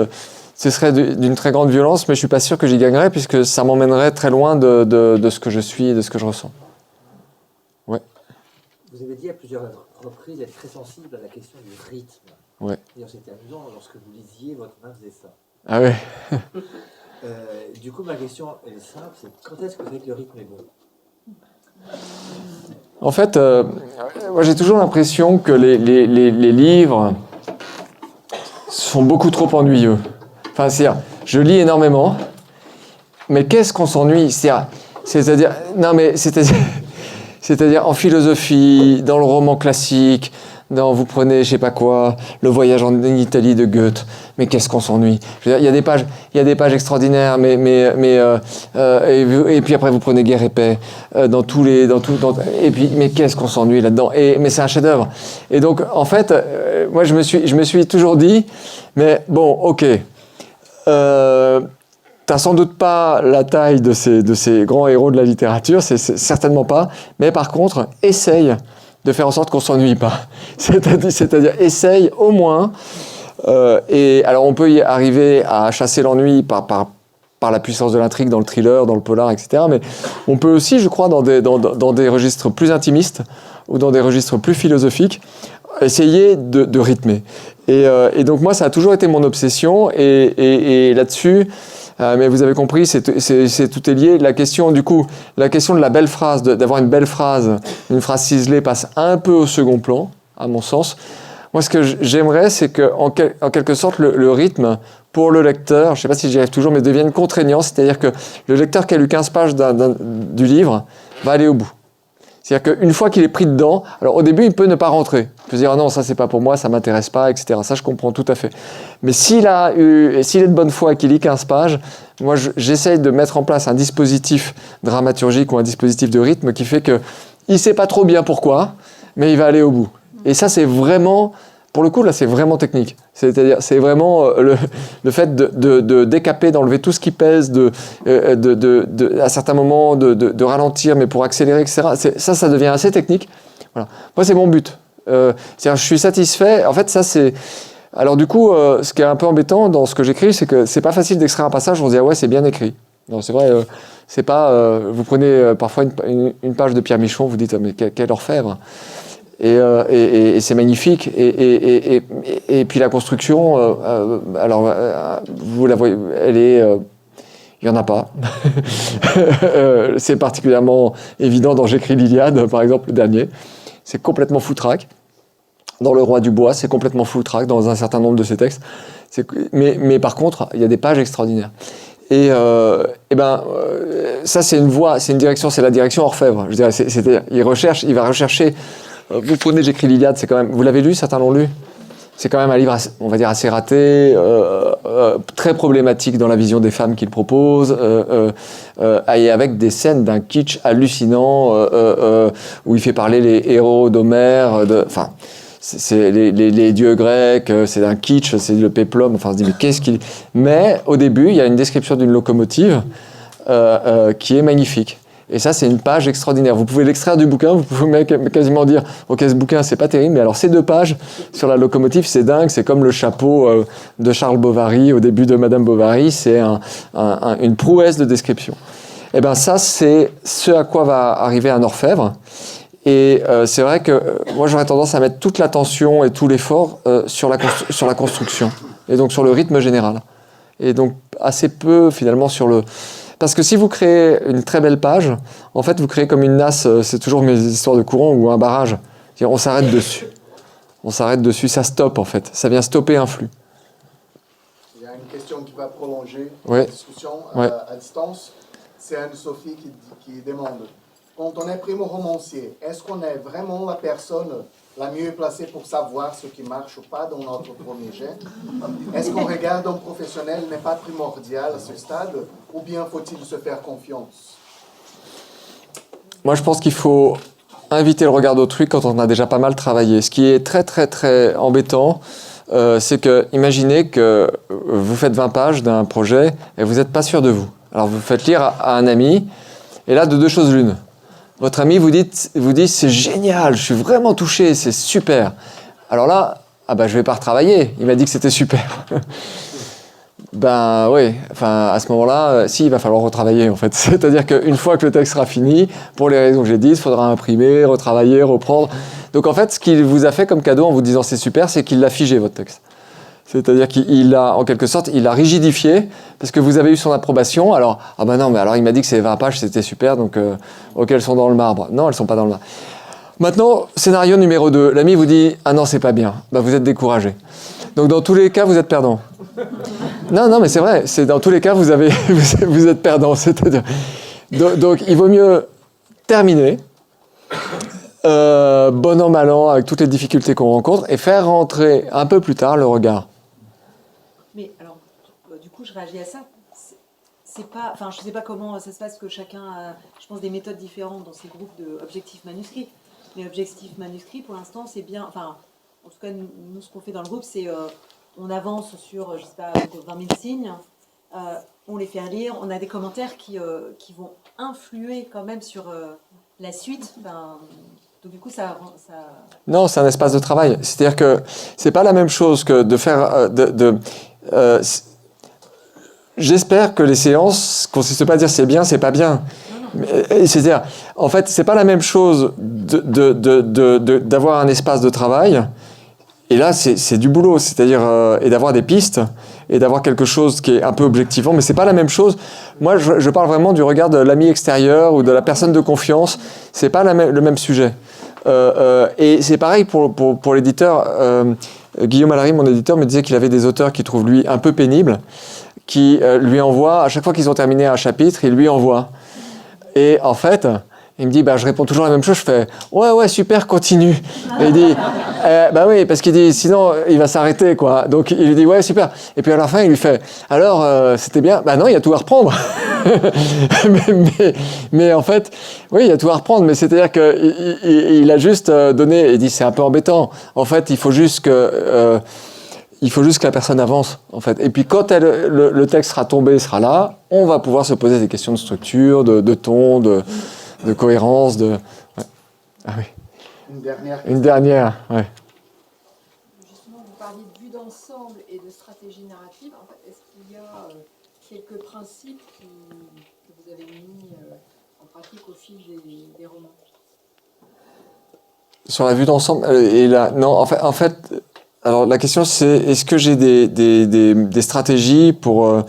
ce serait d'une très grande violence, mais je suis pas sûr que j'y gagnerais puisque ça m'emmènerait très loin de ce que je suis et de ce que je ressens. Ouais. Vous avez dit à plusieurs reprises être très sensible à la question du rythme. Ouais. D'ailleurs, c'était amusant lorsque vous lisiez, votre main faisait ça. Ah ouais. Du coup, ma question, elle est simple, c'est quand est-ce que vous savez que le rythme est bon? En fait, moi j'ai toujours l'impression que les livres sont beaucoup trop ennuyeux. Enfin, c'est-à-dire, je lis énormément, mais qu'est-ce qu'on s'ennuie? C'est-à-dire en philosophie, dans le roman classique, vous prenez, je sais pas quoi, Le voyage en Italie de Goethe, mais qu'est-ce qu'on s'ennuie. Je veux dire, il y a des pages extraordinaires, et puis après vous prenez Guerre et paix, et puis mais qu'est-ce qu'on s'ennuie là-dedans. Mais c'est un chef-d'œuvre. Et donc en fait, moi je me suis toujours dit, mais bon, ok. T'as sans doute pas la taille de ces grands héros de la littérature, c'est certainement pas, mais par contre, essaye de faire en sorte qu'on s'ennuie pas. C'est-à-dire, essaye au moins, et alors on peut y arriver à chasser l'ennui par la puissance de l'intrigue dans le thriller, dans le polar, etc., mais on peut aussi, je crois, dans des registres plus intimistes, ou dans des registres plus philosophiques, essayer de rythmer. Et donc moi, ça a toujours été mon obsession, et là-dessus, mais vous avez compris, tout est lié. La question de la belle phrase, d'avoir une belle phrase, une phrase ciselée passe un peu au second plan, à mon sens. Moi, ce que j'aimerais, c'est qu'en quelque sorte, le rythme pour le lecteur, je ne sais pas si j'y arrive toujours, mais deviennent contraignants, c'est-à-dire que le lecteur qui a lu 15 pages du livre va aller au bout. C'est-à-dire qu'une fois qu'il est pris dedans, alors au début, il peut ne pas rentrer. Il peut se dire, ah non, ça c'est pas pour moi, ça m'intéresse pas, etc. Ça, je comprends tout à fait. Mais s'il est de bonne foi et qu'il lit 15 pages, moi, j'essaye de mettre en place un dispositif dramaturgique ou un dispositif de rythme qui fait qu'il ne sait pas trop bien pourquoi, mais il va aller au bout. Et ça, c'est vraiment, pour le coup, là, c'est vraiment technique. C'est-à-dire, c'est vraiment le fait de décaper, d'enlever tout ce qui pèse, à certains moments, de ralentir, mais pour accélérer, etc. Ça devient assez technique. Voilà. Moi, c'est mon but. C'est-à-dire, je suis satisfait. En fait, ça, c'est... Alors, du coup, ce qui est un peu embêtant dans ce que j'écris, c'est que c'est pas facile d'extraire un passage, on se dit, ah ouais, c'est bien écrit. Non, c'est vrai, c'est pas... vous prenez parfois une page de Pierre Michon, vous dites, mais quel orfèvre. Et c'est magnifique. Et puis la construction, alors vous la voyez, elle est, il y en a pas. C'est particulièrement évident dans J'écris l'Iliade, par exemple, le dernier. C'est complètement foutraque. Dans Le Roi du Bois, c'est complètement foutraque dans un certain nombre de ses textes. Mais par contre, il y a des pages extraordinaires. Ça, c'est une voie, c'est une direction, c'est la direction orfèvre. Je dirais, il va rechercher. Vous prenez J'écris l'Iliade, c'est quand même. Vous l'avez lu, certains l'ont lu. C'est quand même un livre, on va dire, assez raté, très problématique dans la vision des femmes qu'il propose, et avec des scènes d'un kitsch hallucinant, où il fait parler les héros d'Homère, enfin, c'est les dieux grecs, c'est un kitsch, c'est le péplum, enfin, on se dit, mais qu'est-ce qu'il... Mais, au début, il y a une description d'une locomotive qui est magnifique. Et ça, c'est une page extraordinaire. Vous pouvez l'extraire du bouquin, vous pouvez quasiment dire « Ok, ce bouquin, c'est pas terrible, mais alors ces 2 pages sur la locomotive, c'est dingue, c'est comme le chapeau de Charles Bovary au début de Madame Bovary, c'est une prouesse de description. » Et bien ça, c'est ce à quoi va arriver un orfèvre. Et c'est vrai que moi, j'aurais tendance à mettre toute l'attention et tout l'effort sur la construction, et donc sur le rythme général. Et donc assez peu, finalement, sur le... Parce que si vous créez une très belle page, en fait, vous créez comme une nasse, c'est toujours mes histoires de courant, ou un barrage. C'est-à-dire, on s'arrête dessus. On s'arrête dessus, ça stoppe, en fait. Ça vient stopper un flux. Il y a une question qui va prolonger la discussion à distance. C'est Anne-Sophie qui demande, quand on est primo-romancier, est-ce qu'on est vraiment la personne la mieux placée pour savoir ce qui marche ou pas dans notre premier jet? Est-ce qu'un regard d'un professionnel n'est pas primordial à ce stade, ou bien faut-il se faire confiance? Moi, je pense qu'il faut inviter le regard d'autrui quand on a déjà pas mal travaillé. Ce qui est très, très, très embêtant, c'est que, imaginez que vous faites 20 pages d'un projet et vous n'êtes pas sûr de vous. Alors, vous faites lire à un ami, et là, de 2 choses l'une. Votre ami vous dit c'est génial, je suis vraiment touché, c'est super. Alors là, je vais pas retravailler, il m'a dit que c'était super. Ben oui, enfin à ce moment-là, il va falloir retravailler en fait. C'est-à-dire qu'une fois que le texte sera fini, pour les raisons que j'ai dites, il faudra imprimer, retravailler, reprendre. Donc en fait, ce qu'il vous a fait comme cadeau en vous disant c'est super, c'est qu'il l'a figé votre texte. C'est-à-dire qu'il a, en quelque sorte, il a rigidifié, parce que vous avez eu son approbation, alors, non, mais alors il m'a dit que ces 20 pages, c'était super, donc, ok, elles sont dans le marbre. Non, elles sont pas dans le marbre. Maintenant, scénario numéro 2, l'ami vous dit, ah non, c'est pas bien, vous êtes découragé. Donc, dans tous les cas, vous êtes perdant. Non, mais c'est vrai, dans tous les cas, vous êtes perdant, c'est-à-dire... Donc, il vaut mieux terminer, bon an, mal an, avec toutes les difficultés qu'on rencontre, et faire rentrer un peu plus tard le regard. Mais alors, du coup, je réagis à ça. C'est pas, enfin, je sais pas comment ça se passe, que chacun a, je pense, des méthodes différentes dans ces groupes d'objectifs manuscrits. Mais objectifs manuscrits, pour l'instant, c'est bien, enfin, en tout cas, nous, ce qu'on fait dans le groupe, c'est, on avance sur, je sais pas, 20 000 signes, on les fait lire, on a des commentaires qui vont influer quand même sur la suite. Donc du coup, ça... Non, c'est un espace de travail. C'est-à-dire que c'est pas la même chose que de faire... J'espère que les séances ne consistent pas à dire c'est bien, c'est pas bien. C'est-à-dire, en fait, c'est pas la même chose d'avoir un espace de travail. Et là, c'est du boulot, c'est-à-dire et d'avoir des pistes et d'avoir quelque chose qui est un peu objectivant, mais c'est pas la même chose. Moi, je parle vraiment du regard de l'ami extérieur ou de la personne de confiance. C'est pas le même sujet. Et c'est pareil pour l'éditeur. Guillaume Allary, mon éditeur, me disait qu'il avait des auteurs qu'il trouve, lui, un peu pénibles, qui lui envoient, à chaque fois qu'ils ont terminé un chapitre, il lui envoie. Et en fait, il me dit, je réponds toujours la même chose, je fais « Ouais, super, continue ». Et il dit « Bah oui, parce qu'il dit, sinon, il va s'arrêter, quoi. » Donc, il lui dit « Ouais, super ». Et puis à la fin, il lui fait « Alors, c'était bien ?» Bah non, il y a tout à reprendre. mais en fait, oui, il y a tout à reprendre, mais c'est-à-dire qu'il a juste donné, il dit « C'est un peu embêtant. En fait, il faut juste que la personne avance, en fait. Et puis quand le texte sera tombé, sera là, on va pouvoir se poser des questions de structure, de ton, de cohérence, de... Ouais. Ah oui. Une dernière, ouais. Justement, vous parliez de vue d'ensemble et de stratégie narrative. En fait, est-ce qu'il y a quelques principes que vous avez mis en pratique au fil des romans? Sur la vue d'ensemble, non, en fait, alors la question c'est, est-ce que j'ai des stratégies pour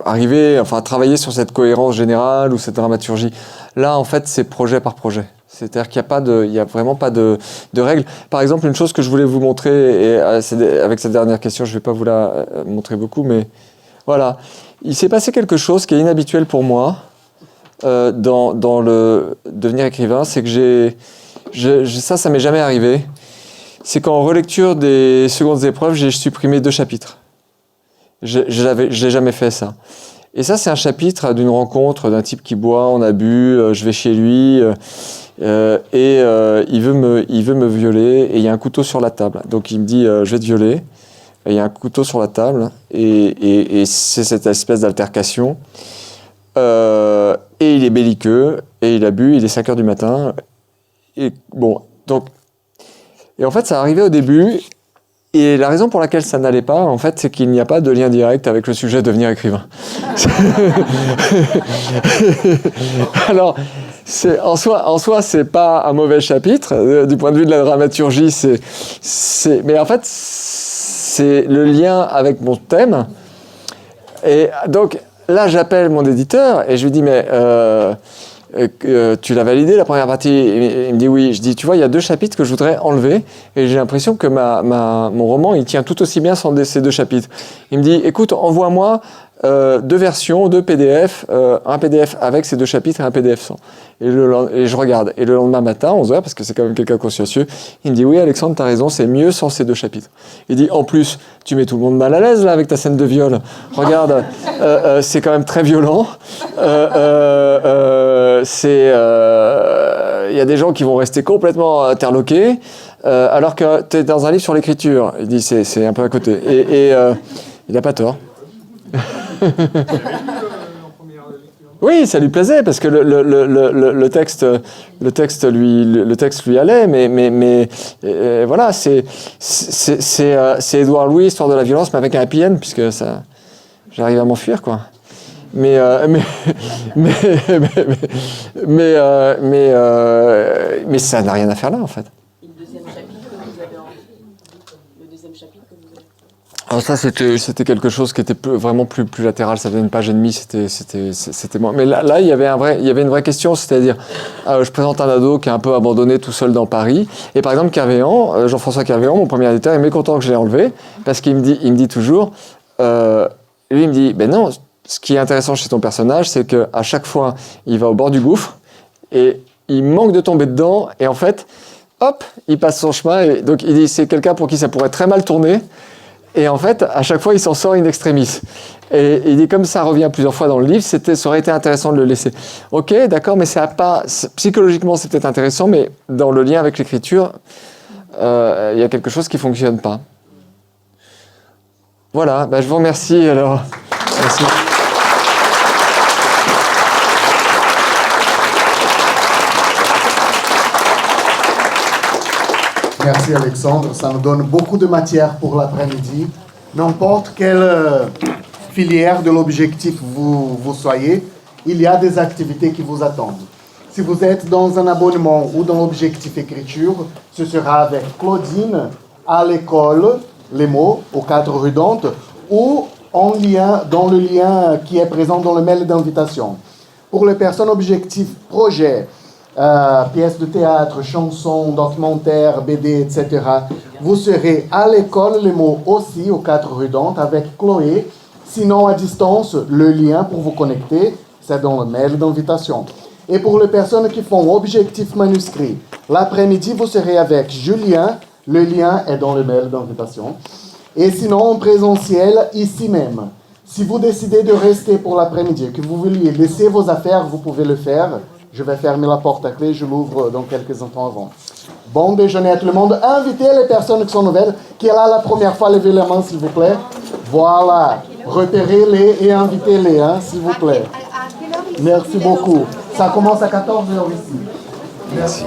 arriver, enfin travailler sur cette cohérence générale ou cette dramaturgie? Là, en fait, c'est projet par projet. C'est-à-dire qu'il n'y a vraiment pas de règles. Par exemple, une chose que je voulais vous montrer, et avec cette dernière question, je ne vais pas vous la montrer beaucoup, mais voilà. Il s'est passé quelque chose qui est inhabituel pour moi dans le devenir écrivain, c'est que ça m'est jamais arrivé. C'est qu'en relecture des secondes épreuves, j'ai supprimé 2 chapitres. Je l'ai jamais fait, ça. Et ça, c'est un chapitre d'une rencontre d'un type qui boit, on a bu, je vais chez lui, et il veut me violer, et il y a un couteau sur la table. Donc il me dit, je vais te violer, et il y a un couteau sur la table, et c'est cette espèce d'altercation. Et il est belliqueux, et il a bu, il est 5h du matin, et bon, donc... Et en fait, ça arrivait au début, et la raison pour laquelle ça n'allait pas, en fait, c'est qu'il n'y a pas de lien direct avec le sujet de devenir écrivain. Alors, en soi, c'est pas un mauvais chapitre, du point de vue de la dramaturgie, mais en fait, c'est le lien avec mon thème. Et donc, là, j'appelle mon éditeur, et je lui dis, mais... tu l'as validé la première partie? Il me dit oui. Je dis, tu vois, il y a 2 chapitres que je voudrais enlever, et j'ai l'impression que mon roman, il tient tout aussi bien sans ces 2 chapitres. Il me dit, écoute, envoie-moi 2 versions, 2 PDF, un PDF avec ces 2 chapitres et un PDF sans. Et je regarde. Et le lendemain matin, 11h, parce que c'est quand même quelqu'un consciencieux, il me dit, oui, Alexandre, t'as raison, c'est mieux sans ces 2 chapitres. Il dit, en plus, tu mets tout le monde mal à l'aise, là, avec ta scène de viol. Regarde, c'est quand même très violent. Il y a des gens qui vont rester complètement interloqués, alors que tu es dans un livre sur l'écriture. Il dit, c'est un peu à côté. Et il n'a pas tort. Oui, ça lui plaisait parce que le texte lui allait, mais voilà, c'est Édouard Louis, Histoire de la violence, mais avec un happy end, puisque ça, j'arrive à m'enfuir, quoi. Mais ça n'a rien à faire là, en fait. Et le deuxième chapitre que vous avez Alors ça, c'était quelque chose qui était vraiment plus latéral, ça faisait une page et demie, c'était moi. Mais là, il y avait une vraie question, c'est-à-dire, je présente un ado qui est un peu abandonné tout seul dans Paris, et par exemple, Kervéan, Jean-François Kervéan, mon premier éditeur, est mécontent que je l'ai enlevé, parce qu'il me dit toujours, lui, il me dit, ben non, ce qui est intéressant chez ton personnage, c'est qu'à chaque fois, il va au bord du gouffre, et il manque de tomber dedans, et en fait, hop, il passe son chemin, et donc il dit, c'est quelqu'un pour qui ça pourrait très mal tourner, et en fait, à chaque fois, il s'en sort in extremis. Et il dit, comme ça revient plusieurs fois dans le livre, ça aurait été intéressant de le laisser. Ok, d'accord, mais psychologiquement, c'est peut-être intéressant, mais dans le lien avec l'écriture, il y a quelque chose qui ne fonctionne pas. Voilà, je vous remercie alors. Merci. Merci Alexandre, ça nous donne beaucoup de matière pour l'après-midi. N'importe quelle filière de l'objectif vous soyez, il y a des activités qui vous attendent. Si vous êtes dans un abonnement ou dans l'objectif écriture, ce sera avec Claudine à l'école, les mots, au 4 rue Dante, ou en lien, dans le lien qui est présent dans le mail d'invitation. Pour les personnes objectifs projet, pièces de théâtre, chansons, documentaires, BD, etc. Vous serez à l'école Les Mots aussi, aux 4 rue Dante, avec Chloé. Sinon, à distance, le lien pour vous connecter, c'est dans le mail d'invitation. Et pour les personnes qui font objectif manuscrit, l'après-midi, vous serez avec Julien. Le lien est dans le mail d'invitation. Et sinon, en présentiel, ici même. Si vous décidez de rester pour l'après-midi, que vous vouliez laisser vos affaires, vous pouvez le faire. Je vais fermer la porte à clé, je l'ouvre dans quelques instants avant. Bon déjeuner à tout le monde. Invitez les personnes qui sont nouvelles, qui est là la première fois, levez la main s'il vous plaît. Voilà, repérez-les et invitez-les, hein, s'il vous plaît. Merci beaucoup. Ça commence à 14h ici. Merci.